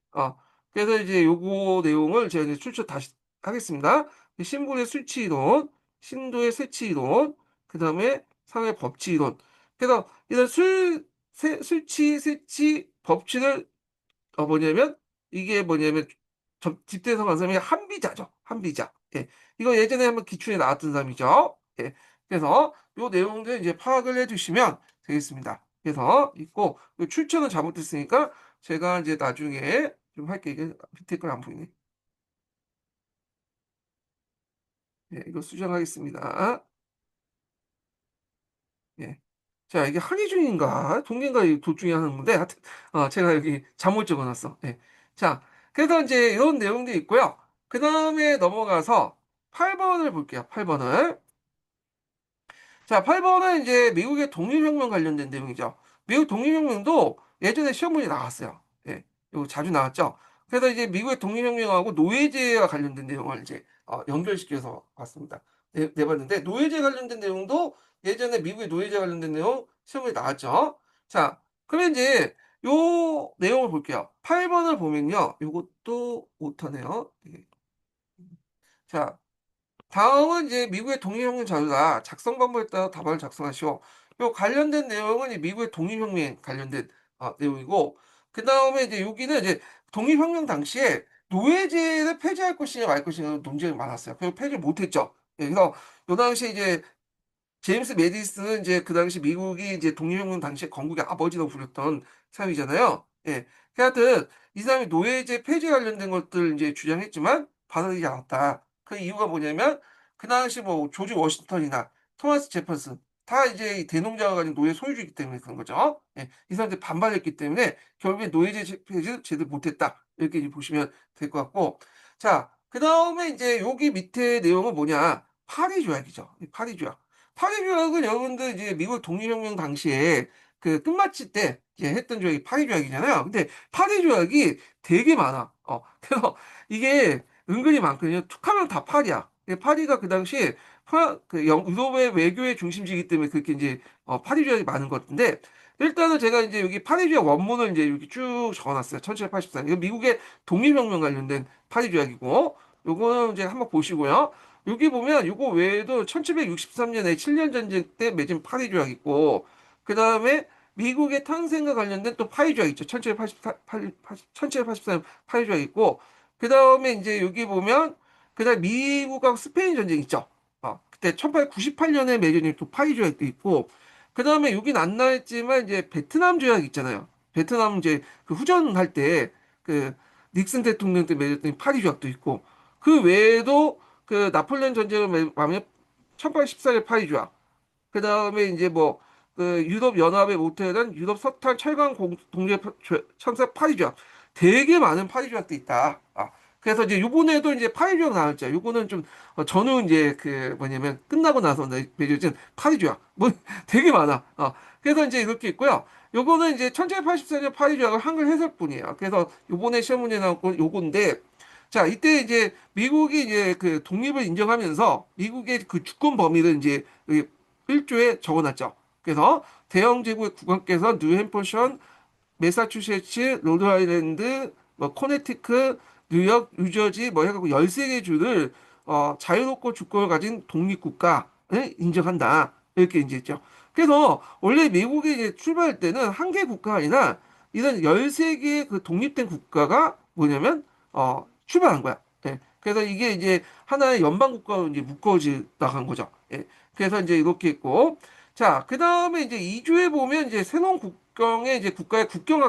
그래서 이제 요거 내용을 제가 이제 출처 다시 하겠습니다. 신분의 수치이론, 신도의 세치이론, 그 다음에 상의 법치 이론. 그래서 이런 술취, 세치 법칙을 뭐냐면 이게 뭐냐면 집대에서 간 사람이 한비자죠. 한비자. 예. 이거 예전에 한번 기출에 나왔던 사람이죠. 예. 그래서 요 내용들 이제 파악을 해주시면 되겠습니다. 그래서 있고 요 출처는 잘못됐으니까 제가 이제 나중에 좀 할게. 이게 밑에 걸 안 보이네. 예, 이거 수정하겠습니다. 예. 자, 이게 한의중인가 동계인가 이둘 중에 하나인데 하여튼 제가 여기 잘못 적어놨어. 예. 자, 그래서 이제 이런 내용도 있고요. 그 다음에 넘어가서 8번을 볼게요. 8번을. 자, 8번은 이제 미국의 독립혁명 관련된 내용이죠. 미국 독립혁명도 예전에 시험 문제 나왔어요. 예, 이거 자주 나왔죠. 그래서 이제 미국의 독립혁명하고 노예제와 관련된 내용을 이제 연결시켜서 봤습니다. 내봤는데 노예제 관련된 내용도 예전에 미국의 노예제 관련된 내용 시험 문제 나왔죠. 자, 그러면 이제 요 내용을 볼게요. 8번을 보면요. 요것도 못하네요. 자, 다음은 이제 미국의 독립혁명 자료다. 작성 방법에 따라 답안을 작성하시오. 요 관련된 내용은 이 미국의 독립혁명 관련된 내용이고, 그 다음에 이제 여기는 이제 독립혁명 당시에 노예제를 폐지할 것이냐 말 것이냐 논쟁이 많았어요. 그리고 폐지를 못했죠. 예, 그래서 요 당시에 이제 제임스 메디슨은 이제 그 당시 미국이 이제 독립혁명 당시에 건국의 아버지라고 불렸던 사람이잖아요. 예. 하여튼 이 사람이 노예제 폐지 관련된 것들 이제 주장했지만 받아들이지 않았다. 그 이유가 뭐냐면 그 당시 뭐 조지 워싱턴이나 토마스 제퍼슨 다 이제 이 대농자가 가진 노예 소유주이기 때문에 그런 거죠. 예. 이 사람들이 반발했기 때문에 결국에 노예제 폐지를 제대로 못했다. 이렇게 이제 보시면 될 것 같고. 자, 그 다음에 이제 여기 밑에 내용은 뭐냐? 파리 조약이죠. 이 파리 조약. 파리 조약은 여러분들 이제 미국 독립혁명 당시에 그 끝마칠 때 이제 했던 조약이 파리 조약이잖아요. 근데 파리 조약이 되게 많아. 그래서 이게 은근히 많거든요. 툭하면 다 파리야. 파리가 그 당시에 유럽의 외교의 중심지이기 때문에 그렇게 이제 파리 조약이 많은 것 같은데 일단은 제가 이제 여기 파리 조약 원문을 이제 이렇게 쭉 적어놨어요. 1784. 이거 미국의 독립혁명 관련된 파리 조약이고 요거는 이제 한번 보시고요. 여기 보면 이거 외에도 1763년에 7년 전쟁 때 맺은 파리 조약 있고 그 다음에 미국의 탄생과 관련된 또 파리 조약 있죠. 1783 파리 조약 있고 그 다음에 이제 여기 보면 그 다음에 미국하고 스페인 전쟁 있죠. 그때 1898년에 맺은 또 파리 조약도 있고 그 다음에 여긴 안 나왔지만 이제 베트남 조약 있잖아요. 베트남 이제 그 후전할 때 그 닉슨 대통령 때 맺었던 파리 조약도 있고 그 외에도 그 나폴레옹 전쟁을 마면 1814년 파리 조약. 그 다음에 이제 뭐 그 유럽 연합에 모태된 유럽 서탄 철강 동맹 청사 파리 조약. 되게 많은 파리 조약도 있다. 그래서 이제 요번에도 이제 파리 조약 나왔죠. 요거는 좀 전후 이제 그 뭐냐면 끝나고 나서 맺어진 파리 조약. 뭐 되게 많아. 그래서 이제 이렇게 있고요. 요거는 이제 1784년 파리 조약을 한글 해석뿐이에요. 그래서 요번에 시험 문제 나왔고 요건데 자, 이때 이제 미국이 이제 그 독립을 인정하면서 미국의 그 주권 범위를 이제 1조에 적어놨죠. 그래서 대영 제국의 국왕께서 뉴햄퍼셔, 매사추세츠, 로드아일랜드, 뭐 코네티크, 뉴욕, 뉴저지 뭐 해갖고 13개 주를 자유롭고 주권을 가진 독립국가를 인정한다. 이렇게 이제 있죠. 그래서 원래 미국이 이제 출발할 때는 한 개 국가가 아니라 이런 13개의 그 독립된 국가가 뭐냐면 출발한 거야. 예. 그래서 이게 이제 하나의 연방 국가로 이제 묶어져 나간 거죠. 예. 그래서 이제 이렇게 있고 자, 그 다음에 이제 2조에 보면 이제 새로운 국경의 이제 국가의 국경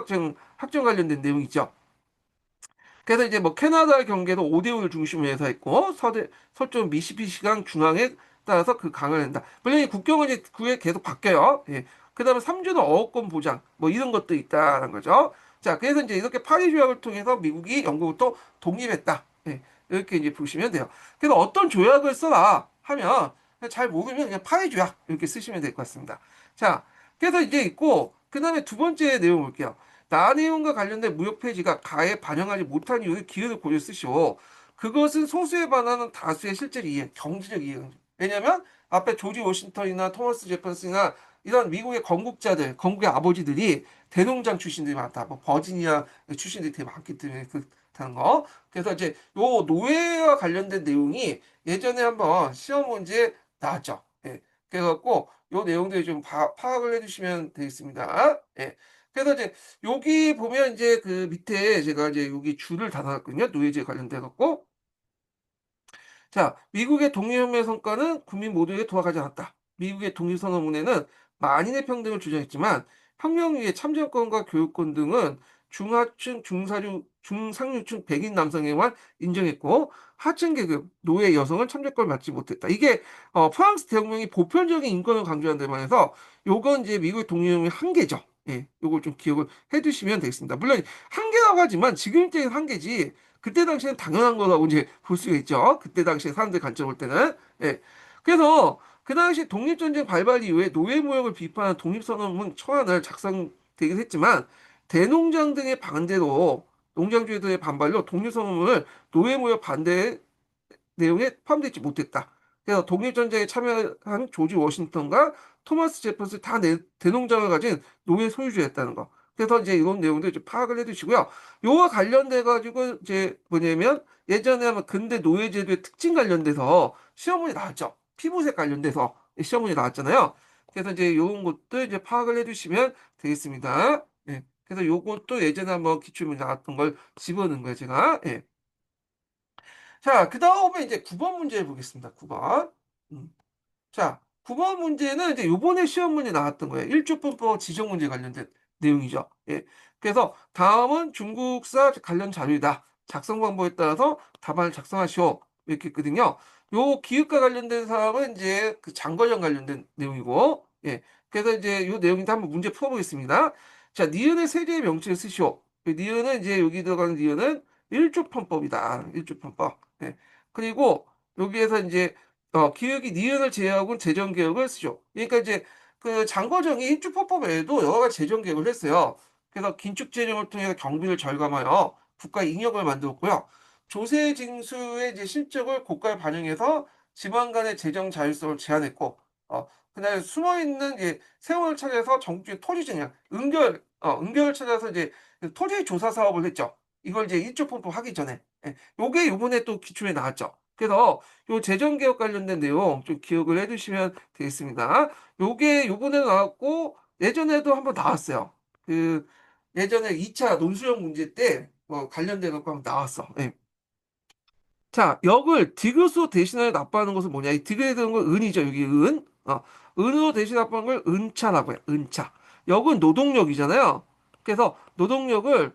확정 관련된 내용이 있죠. 그래서 이제 뭐 캐나다 경계도 5대5를 중심으로 해서 했고 서쪽 미시시피강 중앙에 따라서 그 강을 한다. 물론 이 국경은 이제 그게 계속 바뀌어요. 예. 그다음에 3조는 어업권 보장 뭐 이런 것도 있다는 거죠. 자, 그래서 이제 이렇게 파리 조약을 통해서 미국이 영국부터 독립했다. 예. 이렇게 이제 보시면 돼요. 그래서 어떤 조약을 써라 하면 잘 모르면 그냥 파리 조약 이렇게 쓰시면 될 것 같습니다. 자, 그래서 이제 있고 그다음에 두 번째 내용 볼게요. 나내용과 관련된 무역 폐지가 가에 반영하지 못한 이유의 기회를 고려 쓰시오. 그것은 소수에 반하는 다수의 실제 이해, 경제적 이해. 왜냐면 앞에 조지 워싱턴이나 토마스 제퍼슨이나 이런 미국의 건국자들, 건국의 아버지들이 대농장 출신들이 많다. 뭐 버지니아 출신들이 되게 많기 때문에 그렇다는 거. 그래서 이제 요 노예와 관련된 내용이 예전에 한번 시험 문제에 나왔죠. 예. 그래갖고 요 내용들 좀 파악을 해주시면 되겠습니다. 예. 그래서 이제 여기 보면 이제 그 밑에 제가 이제 여기 줄을 다 놨거든요. 노예제 관련돼 갖고. 자, 미국의 독립혁명의 성과는 국민 모두에게 돌아가지 않았다. 미국의 독립선언문에는 만인의 평등을 주장했지만 혁명 위에 참정권과 교육권 등은 중하층, 중상류층 백인 남성에만 인정했고 하층 계급, 노예, 여성은 참정권을 받지 못했다. 이게 프랑스 대혁명이 보편적인 인권을 강조한 데 반해서 요건 이제 미국의 독립혁명의 한계죠. 예, 요걸 좀 기억을 해두시면 되겠습니다. 물론 한계라고 하지만 지금 때는 한계지 그때 당시에는 당연한 거라고 이제 볼 수가 있죠. 그때 당시에 사람들 관점 볼 때는. 예. 그래서 그 당시 독립전쟁 발발 이후에 노예무역을 비판하는 독립선언문 초안을 작성되긴 했지만 대농장 등의 반대로 농장주의들의 반발로 독립선언문을 노예무역 반대 내용에 포함되지 못했다. 그래서 독립전쟁에 참여한 조지 워싱턴과 토마스 제퍼슨 다 대농장을 가진 노예 소유주였다는 거. 그래서 이제 이런 내용들 좀 파악을 해두시고요. 요와 관련돼 가지고 이제 뭐냐면 예전에 한번 근대 노예제도의 특징 관련돼서 시험문이 나왔죠. 피부색 관련돼서 시험문이 나왔잖아요. 그래서 이제 요런 것도 이제 파악을 해두시면 되겠습니다. 예. 그래서 요것도 예전에 한번 기출문제 나왔던 걸 집어넣은 거예요, 제가. 예. 자, 그 다음에 이제 9번 문제 보겠습니다. 9번. 자, 9번 문제는 이제 요번에 시험 문제 나왔던 거예요. 일주분법 지정 문제 관련된 내용이죠. 예. 그래서 다음은 중국사 관련 자료이다. 작성 방법에 따라서 답안을 작성하시오. 이렇게 했거든요. 요 기획과 관련된 사항은 이제 그 장거전 관련된 내용이고, 예. 그래서 이제 요 내용인데 한번 문제 풀어보겠습니다. 자, 니은의 세제의 명칭을 쓰시오. 니은은 이제 여기 들어가는 니은은 일주편법이다. 일주편법. 예. 그리고 여기에서 이제 기획이 니은을 제외하고는 재정개혁을 쓰죠. 그러니까 이제 그 장거정이 일주법법 외에도 여러 가지 재정개혁을 했어요. 그래서 긴축재정을 통해서 경비를 절감하여 국가 잉여금을 만들었고요. 조세 징수의 이제 실적을 국가에 반영해서 지방 간의 재정 자율성을 제한했고, 그다음에 숨어 있는 이제 세원을 찾아서 전국의 토지 증량, 은결을 찾아서 이제 토지 조사 사업을 했죠. 이걸 이제 일주법법 하기 전에. 예, 요게 요번에 또 기출에 나왔죠. 그래서 요 재정개혁 관련된 내용 좀 기억을 해두시면 되겠습니다. 요게 요번에 나왔고 예전에도 한번 나왔어요. 그 예전에 2차 논술형 문제 때 관련돼 갖고 한번 나왔어. 예. 자, 역을 디귿으로 대신하여 납부하는 것은 뭐냐? 이 디귿에 들어간 건 은이죠. 여기 은. 은으로 대신 납부하는 걸 은차라고 해요. 은차. 역은 노동력이잖아요. 그래서 노동력을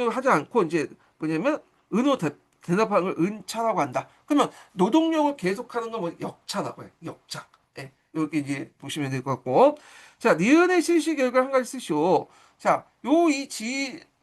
하지 않고 이제 뭐냐면 은으로 대납하는 걸 은차라고 한다. 그러면 노동력을 계속하는 건 뭐 역차라고 해요. 역차. 예. 이렇게 이제 보시면 될 것 같고. 자, 니은의 실시 결과를 한 가지 쓰시오. 자,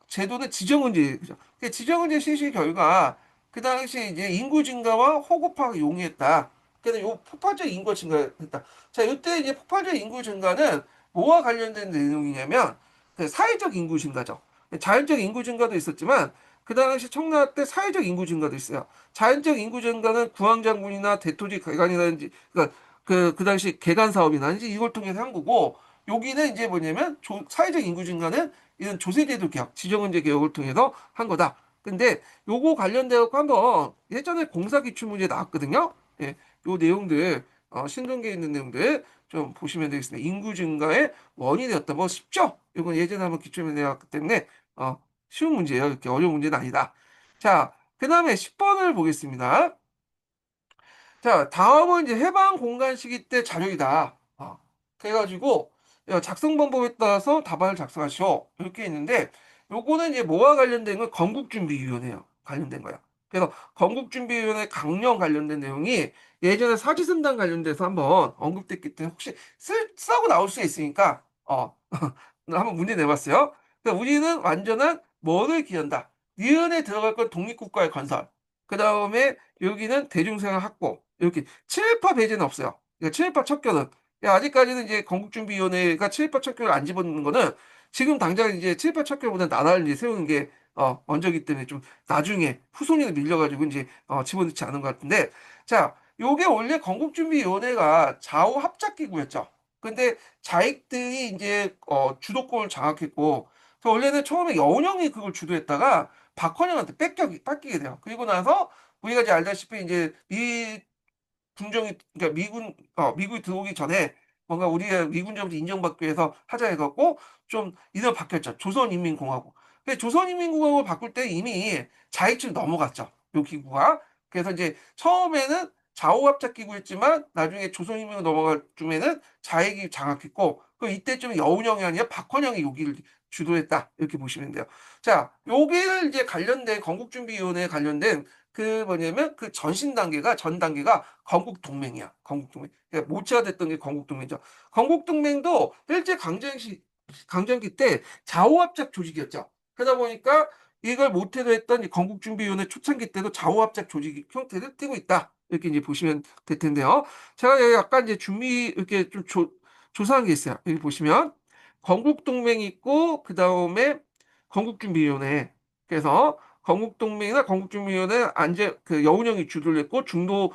제도는 지정은제, 그죠? 지정은제 실시 결과 그 당시에 이제 인구 증가와 호급화가 용이했다. 그래서 요 폭발적 인구 증가했다. 자, 이때 이제 폭발적 인구 증가는 뭐와 관련된 내용이냐면 그 사회적 인구 증가죠. 자연적 인구 증가도 있었지만 그 당시 청나라 때 사회적 인구 증가도 있어요. 자연적 인구 증가는 구황장군이나 대토지 개간이라든지 그러니까 그 당시 개간 사업이라든지 이걸 통해서 한 거고 여기는 이제 뭐냐면 사회적 인구 증가는 이런 조세제도 개혁, 지정은제 개혁을 통해서 한 거다. 근데 요거 관련돼 갖고 한번 예전에 공사 기출 문제 나왔거든요. 예, 요 내용들 신동기에 있는 내용들 좀 보시면 되겠습니다. 인구 증가의 원인이 되었다. 뭐 쉽죠? 이건 예전에 한번 기출 문제 나왔기 때문에 쉬운 문제예요. 이렇게 어려운 문제는 아니다. 자, 그다음에 10번을 보겠습니다. 자, 다음은 이제 해방 공간 시기 때 자료이다. 그래가지고 작성 방법에 따라서 답안을 작성하시오. 이렇게 있는데 요거는 이제 뭐와 관련된 건 건국준비위원회요. 관련된 거야. 그래서 건국준비위원회 강령 관련된 내용이 예전에 사지선당 관련돼서 한번 언급됐기 때문에 혹시 쓰고 나올 수 있으니까 한번 문제 내봤어요. 그러니까 우리는 완전한 뭐를 기한다. 니은에 들어갈 건 독립국가의 건설. 그 다음에 여기는 대중생활 확보. 이렇게 친일파 배제는 없어요. 그러니까 친일파 척결은 아직까지는 이제 건국준비위원회가 친일파 척결을 안 집어넣는 거는 지금 당장 이제 친일파 척결보다 나라를 이제 세우는 게 먼저기 때문에 좀 나중에 후손이 밀려가지고 이제 집어넣지 않은 것 같은데 자 요게 원래 건국준비위원회가 좌우 합작기구였죠. 근데 좌익들이 이제 주도권을 장악했고 그래서 원래는 처음에 여운형이 그걸 주도했다가 박헌영한테 뺏기게 돼요. 그리고 나서 우리가 이제 알다시피 이제 미 군정이 그러니까 미군이 들어오기 전에 뭔가 우리가 미군 정부 인정받기 위해서 하자 해갖고 좀 이름 바뀌었죠. 조선인민공화국. 근데 조선인민공화국을 바꿀 때 이미 자익쯤 넘어갔죠. 요 기구가. 그래서 이제 처음에는 좌우합작기구였지만 나중에 조선인민으로 넘어갈 쯤에는 자익이 장악했고 그 이때쯤 여운형이 아니라 박헌영이 여기를 주도했다. 이렇게 보시면 돼요. 자, 여기를 이제 관련된 건국준비위원회에 관련된 그 뭐냐면 그 전신 단계가 전 단계가 건국동맹이야. 건국동맹. 그러니까 모체가 됐던 게 건국동맹이죠. 건국동맹도 일제 강점기 때 좌우합작 조직이었죠. 그러다 보니까 이걸 모태로 했던 이 건국준비위원회 초창기 때도 좌우합작 조직 형태를 띠고 있다. 이렇게 이제 보시면 될 텐데요. 제가 여기 약간 이제 준비 이렇게 좀 조사한 게 있어요. 여기 보시면 건국동맹이 있고 그 다음에 건국준비위원회. 그래서 건국동맹이나 건국준비위원회 안제 그 여운형이 주도를 했고 중도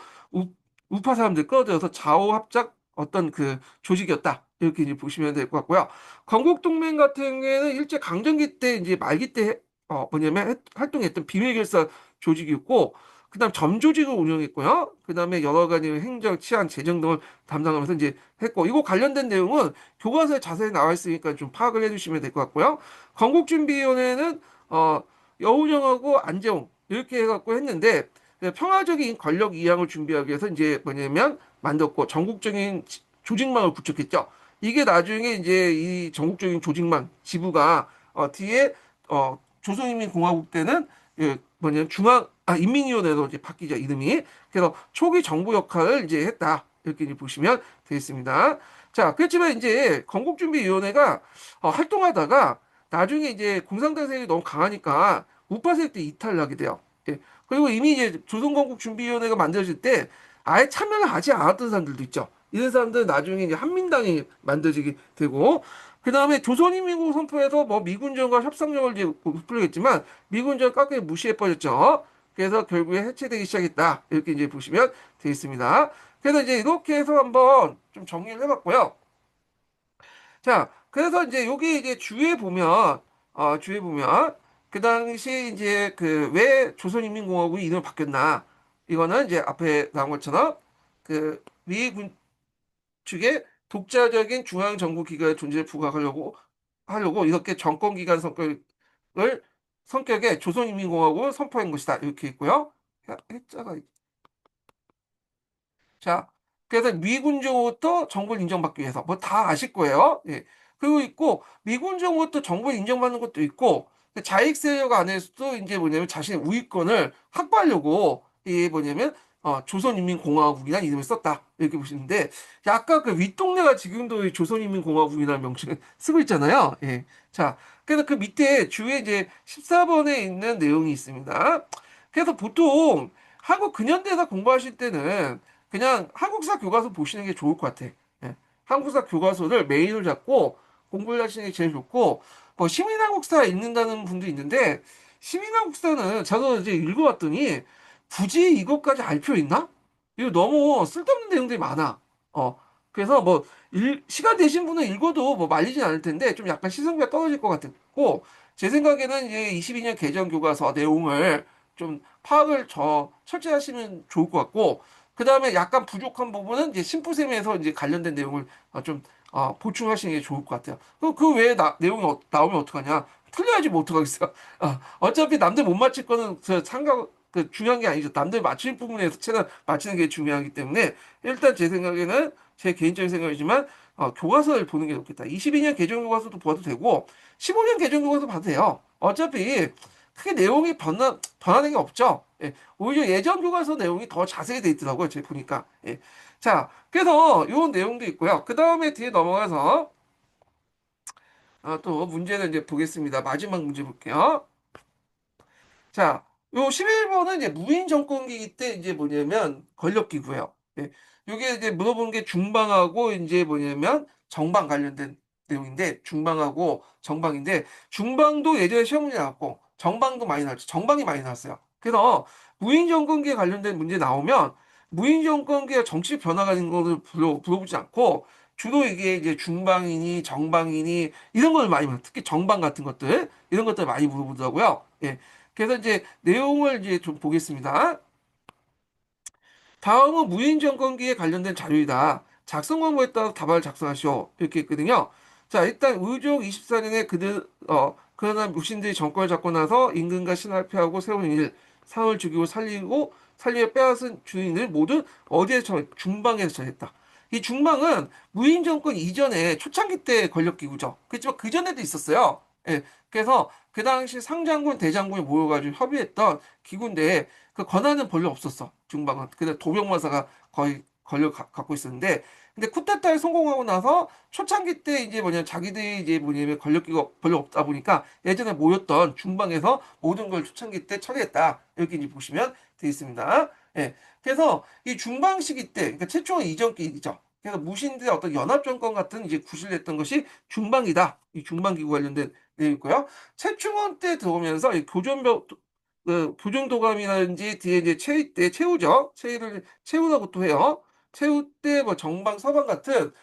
우파 사람들 끌어들여서 좌우합작 어떤 그 조직이었다. 이렇게 이제 보시면 될 것 같고요. 건국동맹 같은 경우에는 일제 강점기 때 이제 말기 때 뭐냐면 활동했던 비밀결사 조직이었고 그다음 점조직을 운영했고요. 그다음에 여러 가지 행정, 치안, 재정 등을 담당하면서 이제 했고 이거 관련된 내용은 교과서에 자세히 나와 있으니까 좀 파악을 해주시면 될 것 같고요. 건국준비위원회는 여운형하고 안재홍 이렇게 해갖고 했는데 평화적인 권력 이양을 준비하기 위해서 이제 뭐냐면 만들었고 전국적인 조직망을 구축했죠. 이게 나중에 이제 이 전국적인 조직망 지부가 뒤에 조선인민공화국 때는 뭐냐면 인민위원회로 이제 바뀌죠 이름이. 그래서 초기 정부 역할을 이제 했다 이렇게 이제 보시면 되겠습니다. 자, 그렇지만 이제 건국준비위원회가 활동하다가 나중에 이제 공산당 세력이 너무 강하니까 우파 세력도 이탈을 하게 돼요. 예. 그리고 이미 이제 조선건국준비위원회가 만들어질 때 아예 참여를 하지 않았던 사람들도 있죠. 이런 사람들은 나중에 이제 한민당이 만들어지게 되고, 그 다음에 조선인민국 선포에서 뭐 미군정과 협상력을 이제 풀겠지만 미군정 깎게 무시해 버렸죠. 그래서 결국에 해체되기 시작했다. 이렇게 이제 보시면 되겠습니다. 그래서 이제 이렇게 해서 한번 좀 정리를 해봤고요. 자, 그래서 이제 여기 이제 주에 보면, 그 당시 이제 그 왜 조선인민공화국이 이름을 바뀌었나. 이거는 이제 앞에 나온 것처럼 그 미군 측의 독자적인 중앙정부기관의 존재를 부각하려고 이렇게 정권기관 성격의 조선인민공화국을 선포한 것이다. 이렇게 있고요. 해자가 자, 그래서 미군정부터 정부를 인정받기 위해서 뭐 다 아실 거예요. 예. 그리고 있고 미군정부터 정부를 인정받는 것도 있고 자익 세력 안에서도 이제 뭐냐면 자신의 우위권을 확보하려고 이게 뭐냐면 조선인민공화국이라는 이름을 썼다 이렇게 보시는데 약간 그 윗동네가 지금도 이 조선인민공화국이라는 명칭을 쓰고 있잖아요. 예. 자, 그래서 그 밑에 주에 이제 14번에 있는 내용이 있습니다. 그래서 보통 한국 근현대사 공부하실 때는 그냥 한국사 교과서 보시는 게 좋을 것 같아. 예. 한국사 교과서를 메인을 잡고 공부를 하시는 게 제일 좋고, 뭐 시민한국사 읽는다는 분도 있는데, 시민한국사는 저도 이제 읽어봤더니, 굳이 이것까지 알 필요 있나? 이거 너무 쓸데없는 내용들이 많아. 그래서 뭐, 시간 되신 분은 읽어도 뭐 말리진 않을 텐데, 좀 약간 시선가 떨어질 것 같고, 제 생각에는 이제 22년 개정 교과서 내용을 좀 파악을 철저히 하시면 좋을 것 같고, 그 다음에 약간 부족한 부분은 이제 심부셈에서 이제 관련된 내용을 좀 보충하시는 게 좋을 것 같아요. 그 외에 내용이 나오면 어떡하냐? 틀려야지 뭐 어떡하겠어요. 어차피 남들 못 맞힐 거는 중요한 게 아니죠. 남들 맞힐 부분에서 최대한 맞히는 게 중요하기 때문에 일단 제 생각에는 제 개인적인 생각이지만 교과서를 보는 게 좋겠다. 22년 개정 교과서도 봐도 되고 15년 개정 교과서 봐도 돼요. 어차피 크게 내용이 변화된 게 없죠. 예. 오히려 예전 교과서 내용이 더 자세히 돼 있더라고요. 제가 보니까. 예. 자, 그래서 이 내용도 있고요. 그 다음에 뒤에 넘어가서 또 문제는 이제 보겠습니다. 마지막 문제 볼게요. 자, 요 11번은 이제 무인 정권기기 때 이제 뭐냐면 권력기구예요. 예. 요게 이제 물어보는 게 중방하고 이제 뭐냐면 정방 관련된 내용인데 중방하고 정방인데 중방도 예전에 시험 문제 나왔고 정방도 많이 나왔죠. 정방이 많이 나왔어요. 그래서 무인 정권기에 관련된 문제 나오면 무인 정권기가 정치 변화가 된 거를 물어보지 않고 주로 이게 이제 중방이니 정방이니 이런 걸 많이 물어요. 특히 정방 같은 것들 이런 것들 많이 물어보더라고요. 예. 그래서 이제 내용을 이제 좀 보겠습니다. 다음은 무인 정권기에 관련된 자료이다. 작성 광고에 따라 답안을 작성하시오. 이렇게 있거든요. 자, 일단 의종 24년에 그러나 무신들이 정권을 잡고 나서 임금과 신하를 폐하고 새로운 상을 죽이고 살리며 빼앗은 주인을 모두 어디에 중방에서 처했다. 이 중방은 무인 정권 이전에 초창기 때 권력기구죠. 그렇지만 그 전에도 있었어요. 예. 그래서 그 당시 상장군, 대장군이 모여가지고 협의했던 기구인데 그 권한은 별로 없었어. 중방은. 근데 도병마사가 거의 권력 갖고 있었는데 근데 쿠데타에 성공하고 나서 초창기 때 이제 자기들이 이제 뭐냐면 권력기가 별로 없다 보니까 예전에 모였던 중방에서 모든 걸 초창기 때 처리했다. 이렇게 이제 보시면 되어 있습니다. 예. 그래서 이 중방 시기 때, 그러니까 최초의 이전기이죠. 그래서 무신들의 어떤 연합정권 같은 이제 구실했던 것이 중방이다. 이 중방기구 관련된 내용이고요. 최충원 때 들어오면서 이 교정도감이라든지 뒤에 이제 최후죠. 최후라고 해요. 최후 때 뭐 정방, 서방 같은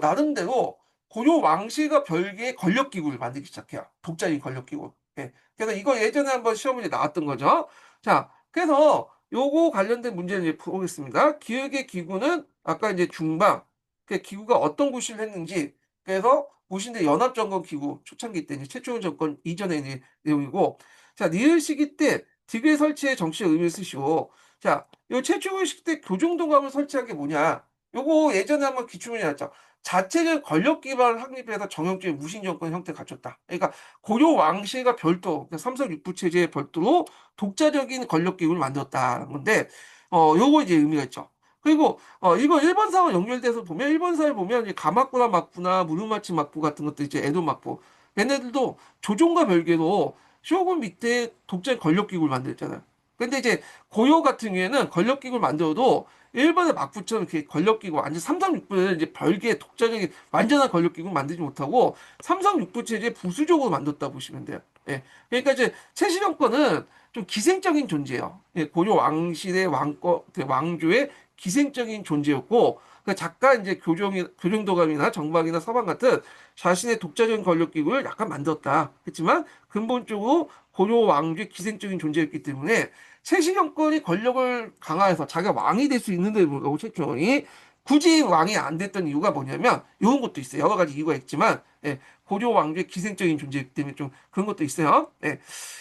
나름대로 고려 왕실과 별개의 권력기구를 만들기 시작해요. 독자적인 권력기구. 예. 그래서 이거 예전에 한번 시험 문제 나왔던 거죠. 자, 그래서 요거 관련된 문제를 이제 보겠습니다. 기획의 기구는 아까 이제 중방, 그 기구가 어떤 구실을 했는지, 그래서 무신대 연합정권 기구 초창기 때 이제 최초의 정권 이전의 내용이고, 자, 니을 시기 때 득의 설치의 정치적 의미를 쓰시오. 자, 요 최초의 시기 때 교정동감을 설치한 게 뭐냐? 요거 예전에 한번 기출문제 나왔죠. 자체적 권력 기반을 확립해서 정형적인 무신 정권 형태를 갖췄다. 그러니까 고려 왕실과 별도, 그러니까 삼성육부 체제의 별도로 독자적인 권력 기구를 만들었다는 건데, 요거 이제 의미가 있죠. 그리고 이거 일본사와 연결돼서 보면 일본사를 보면 이 가마쿠라 막부나 무르마치 막부 같은 것들 이제 에도 막부 얘네들도 조종과 별개로 쇼군 밑에 독재 권력기구를 만들었잖아요. 근데 이제 고요 같은 경우에는 권력기구를 만들어도 일본의 막부처럼 이렇게 권력기구 완전 삼성육부를 이제 별개의 독자적인 완전한 권력기구를 만들지 못하고 삼성육부 체제 부수적으로 만들었다 보시면 돼요. 예. 그러니까 이제 최시 정권은 좀 기생적인 존재예요. 예, 고려 왕실의 그 왕조의 기생적인 존재였고, 그 잠깐 이제 교정도감이나 정박이나 서방 같은 자신의 독자적인 권력기구를 약간 만들었다. 했지만 근본적으로 고려 왕조의 기생적인 존재였기 때문에 최시 정권이 권력을 강화해서 자기가 왕이 될 수 있는데 불구하고 최충원이 굳이 왕이 안 됐던 이유가 뭐냐면 이런 것도 있어요. 여러 가지 이유가 있지만 예, 고려 왕조의 기생적인 존재이기 때문에 좀 그런 것도 있어요. 예.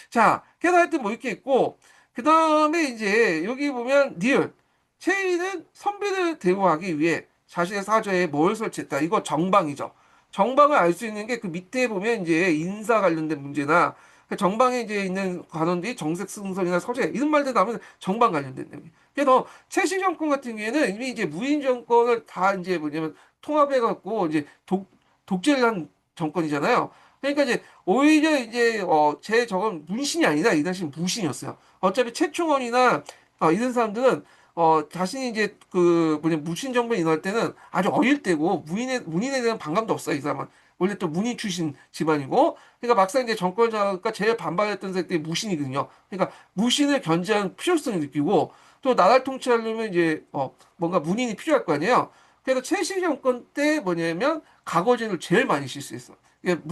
자, 그래서 하여튼 뭐 이렇게 있고 그 다음에 이제 여기 보면 니을 체인은 선비를 대우하기 위해 자신의 사저에 뭘 설치했다. 이거 정방이죠. 정방을 알 수 있는 게 그 밑에 보면 이제 인사 관련된 문제나 그 정방에 이제 있는 관원들이 정색 승선이나 서재 이런 말들 나오면 정방 관련된 내용. 그래서 최신 정권 같은 경우에는 이미 이제 무인 정권을 다 이제 뭐냐면 통합해 갖고 이제 독재를 한 정권이잖아요. 그러니까 이제 오히려 이제 제 저건 문신이 아니다. 이 당시 무신이었어요. 어차피 최충원이나 이런 사람들은 자신이 이제 그 뭐냐 무신 정부에 임할 때는 아주 어릴 때고 문인에 대한 반감도 없어요. 이 사람은 원래 또 문인 출신 집안이고 그러니까 막상 이제 정권 잡으니까 제일 반발했던 세력들이 무신이거든요. 그러니까 무신을 견제하는 필요성을 느끼고 또 나라를 통치하려면 이제 뭔가 문인이 필요할 거 아니에요. 그래서 최신 정권 때 뭐냐면 각어제를 제일 많이 실수했어. 그러니까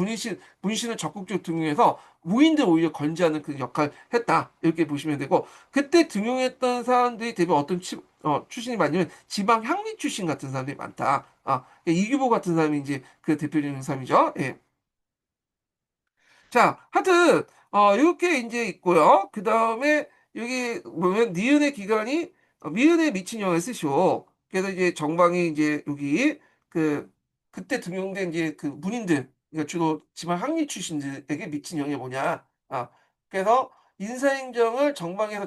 문신을 적극적으로 등용해서 무인들 오히려 건재하는 그 역할을 했다. 이렇게 보시면 되고 그때 등용했던 사람들이 대부분 출신이 많으면 지방 향리 출신 같은 사람들이 많다. 이규보 같은 사람이 이제 그 대표적인 사람이죠. 예. 자, 하여튼, 이렇게 이제 있고요. 그 다음에, 여기 보면, 니은의 기간이, 미은에 미친 영을 쓰시오. 그래서 이제 정방이 이제 여기, 그, 그때 등용된 이제 그 문인들, 그러니까 주로 지방 항리 출신들에게 미친 영이 뭐냐. 그래서 인사행정을 정방에서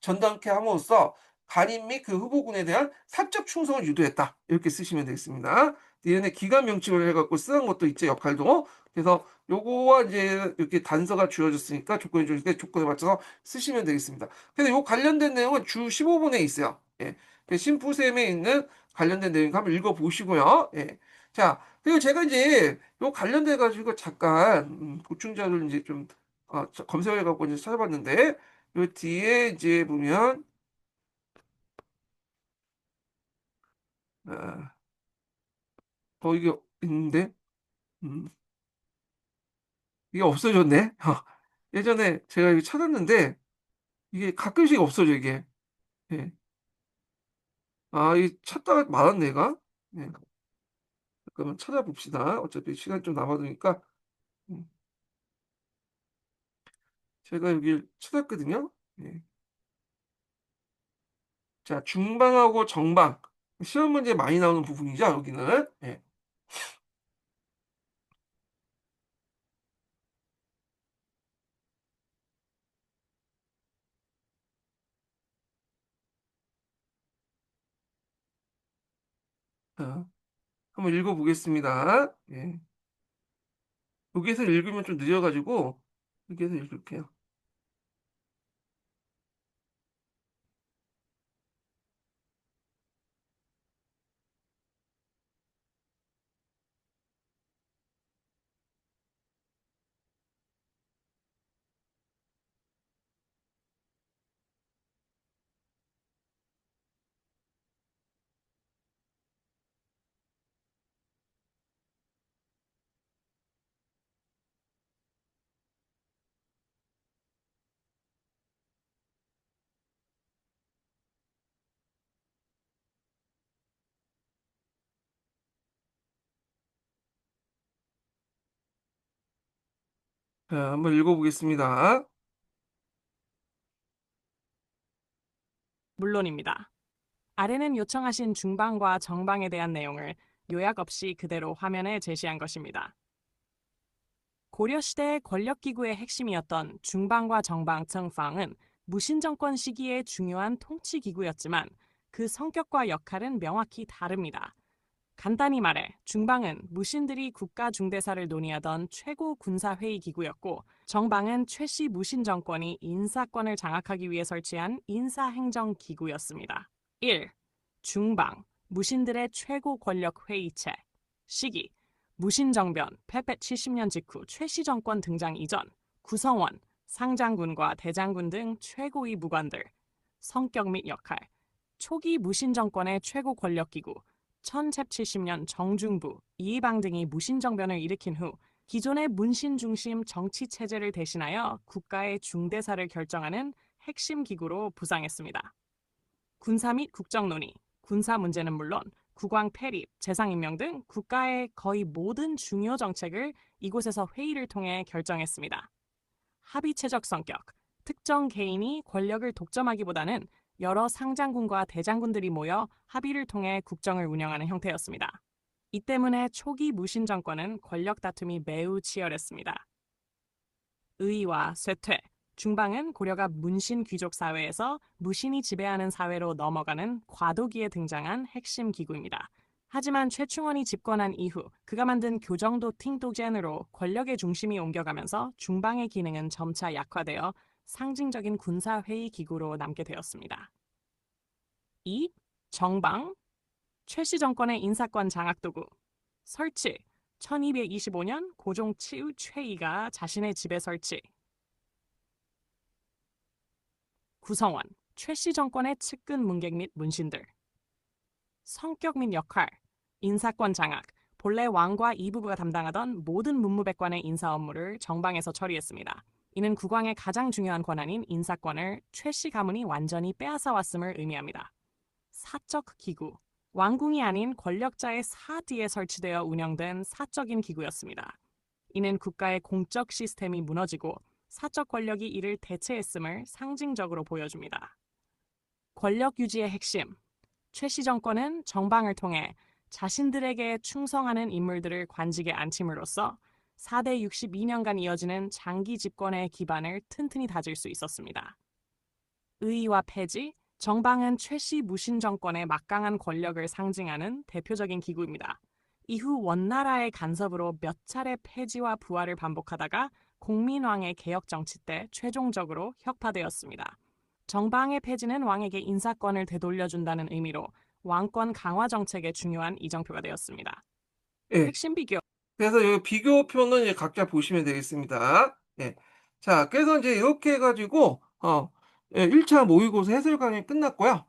전당케 함으로써 간인 및 그 후보군에 대한 사적 충성을 유도했다. 이렇게 쓰시면 되겠습니다. 얘네 기관 명칭을 해갖고 쓰는 것도 있죠, 역할도. 그래서 요거와 이제 이렇게 단서가 주어졌으니까 조건이 주어질 때 조건에 맞춰서 쓰시면 되겠습니다. 그래서 요 관련된 내용은 주 15분에 있어요. 예. 그 심푸셈에 있는 관련된 내용 한번 읽어보시고요. 예. 자, 그리고 제가 이제 요 관련돼 가지고 잠깐 보충 자료를 이제 좀 검색해 갖고 이제 찾아봤는데 요 뒤에 이제 보면 아, 이게 있는데 음, 이게 없어졌네. 예전에 제가 이거 찾았는데 이게 가끔씩 없어져 이게. 예. 아, 이 찾다가 말았네, 얘가. 네. 잠깐만 찾아봅시다. 어차피 시간 좀 남아도니까. 음, 제가 여기 찾았거든요. 네. 자, 중방하고 정방. 시험 문제 많이 나오는 부분이죠, 여기는. 네. 자, 한번 읽어보겠습니다. 예. 여기에서 읽으면 좀 느려가지고, 여기에서 읽을게요. 자, 한번 읽어보겠습니다. 물론입니다. 아래는 요청하신 중방과 정방에 대한 내용을 요약 없이 그대로 화면에 제시한 것입니다. 고려시대의 권력기구의 핵심이었던 중방과 정방 정방은 무신정권 시기의 중요한 통치기구였지만 그 성격과 역할은 명확히 다릅니다. 간단히 말해 중방은 무신들이 국가 중대사를 논의하던 최고 군사회의 기구였고 정방은 최씨 무신 정권이 인사권을 장악하기 위해 설치한 인사행정기구였습니다. 1. 중방, 무신들의 최고 권력 회의체. 시기, 무신정변, 패패 70년 직후 최씨 정권 등장 이전, 구성원, 상장군과 대장군 등 최고위 무관들. 성격 및 역할, 초기 무신정권의 최고 권력기구, 1170년 정중부, 이의방 등이 무신정변을 일으킨 후 기존의 문신 중심 정치 체제를 대신하여 국가의 중대사를 결정하는 핵심 기구로 부상했습니다. 군사 및 국정 논의, 군사 문제는 물론 국왕 폐립, 재상 임명 등 국가의 거의 모든 중요 정책을 이곳에서 회의를 통해 결정했습니다. 합의체적 성격, 특정 개인이 권력을 독점하기보다는 여러 상장군과 대장군들이 모여 합의를 통해 국정을 운영하는 형태였습니다. 이 때문에 초기 무신 정권은 권력 다툼이 매우 치열했습니다. 의와 쇠퇴, 중방은 고려가 문신 귀족 사회에서 무신이 지배하는 사회로 넘어가는 과도기에 등장한 핵심 기구입니다. 하지만 최충원이 집권한 이후 그가 만든 교정도 팅도젠으로 권력의 중심이 옮겨가면서 중방의 기능은 점차 약화되어 상징적인 군사회의 기구로 남게 되었습니다. 2. 정방, 최씨 정권의 인사권 장악도구. 설치, 1225년 고종 치우 최이가 자신의 집에 설치. 구성원, 최씨 정권의 측근 문객 및 문신들. 성격 및 역할, 인사권 장악, 본래 왕과 이부부가 담당하던 모든 문무백관의 인사 업무를 정방에서 처리했습니다. 이는 국왕의 가장 중요한 권한인 인사권을 최씨 가문이 완전히 빼앗아왔음을 의미합니다. 사적 기구, 왕궁이 아닌 권력자의 사뒤에 설치되어 운영된 사적인 기구였습니다. 이는 국가의 공적 시스템이 무너지고 사적 권력이 이를 대체했음을 상징적으로 보여줍니다. 권력 유지의 핵심, 최씨 정권은 정방을 통해 자신들에게 충성하는 인물들을 관직에 앉힘으로써 4대 62년간 이어지는 장기 집권의 기반을 튼튼히 다질 수 있었습니다. 의와 폐지, 정방은 최씨 무신 정권의 막강한 권력을 상징하는 대표적인 기구입니다. 이후 원나라의 간섭으로 몇 차례 폐지와 부활을 반복하다가 공민왕의 개혁 정치 때 최종적으로 혁파되었습니다. 정방의 폐지는 왕에게 인사권을 되돌려준다는 의미로 왕권 강화 정책의 중요한 이정표가 되었습니다. 예. 핵심 비교. 그래서 이 비교표는 이제 각자 보시면 되겠습니다. 예. 자, 그래서 이제 이렇게 해가지고, 1차 모의고사 해설 강의 끝났고요.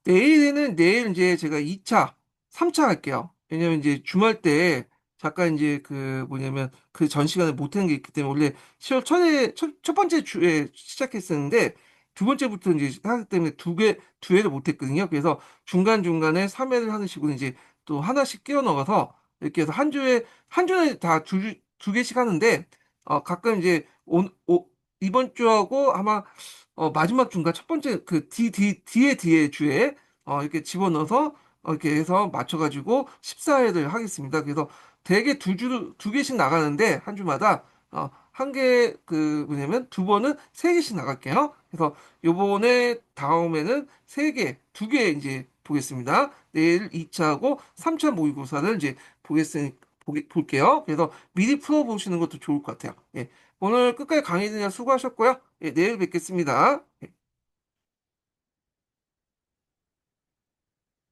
내일 이제 제가 2차, 3차 할게요. 왜냐면 이제 주말 때 잠깐 이제 그 뭐냐면 그 전 시간에 못한 게 있기 때문에 원래 10월 첫 번째 주에 시작했었는데 두 번째부터 이제 하기 때문에 두 회를 못 했거든요. 그래서 중간중간에 3회를 하는 식으로 이제 또 하나씩 끼워 넣어서 이렇게 해서 한 주에 다 두 개씩 하는데, 가끔 이제 이번 주하고 아마 마지막 주인가 첫 번째 그 뒤에 주에 이렇게 집어넣어서 이렇게 해서 맞춰가지고 14회를 하겠습니다. 그래서 대개 두 개씩 나가는데 한 주마다 한 개, 뭐냐면 두 번은 세 개씩 나갈게요. 그래서 요번에 다음에는 두 개 이제 보겠습니다. 내일 2차하고 3차 모의고사를 이제 볼게요. 그래서 미리 풀어보시는 것도 좋을 것 같아요. 예. 오늘 끝까지 강의 들으셔서 수고하셨고요. 예, 내일 뵙겠습니다.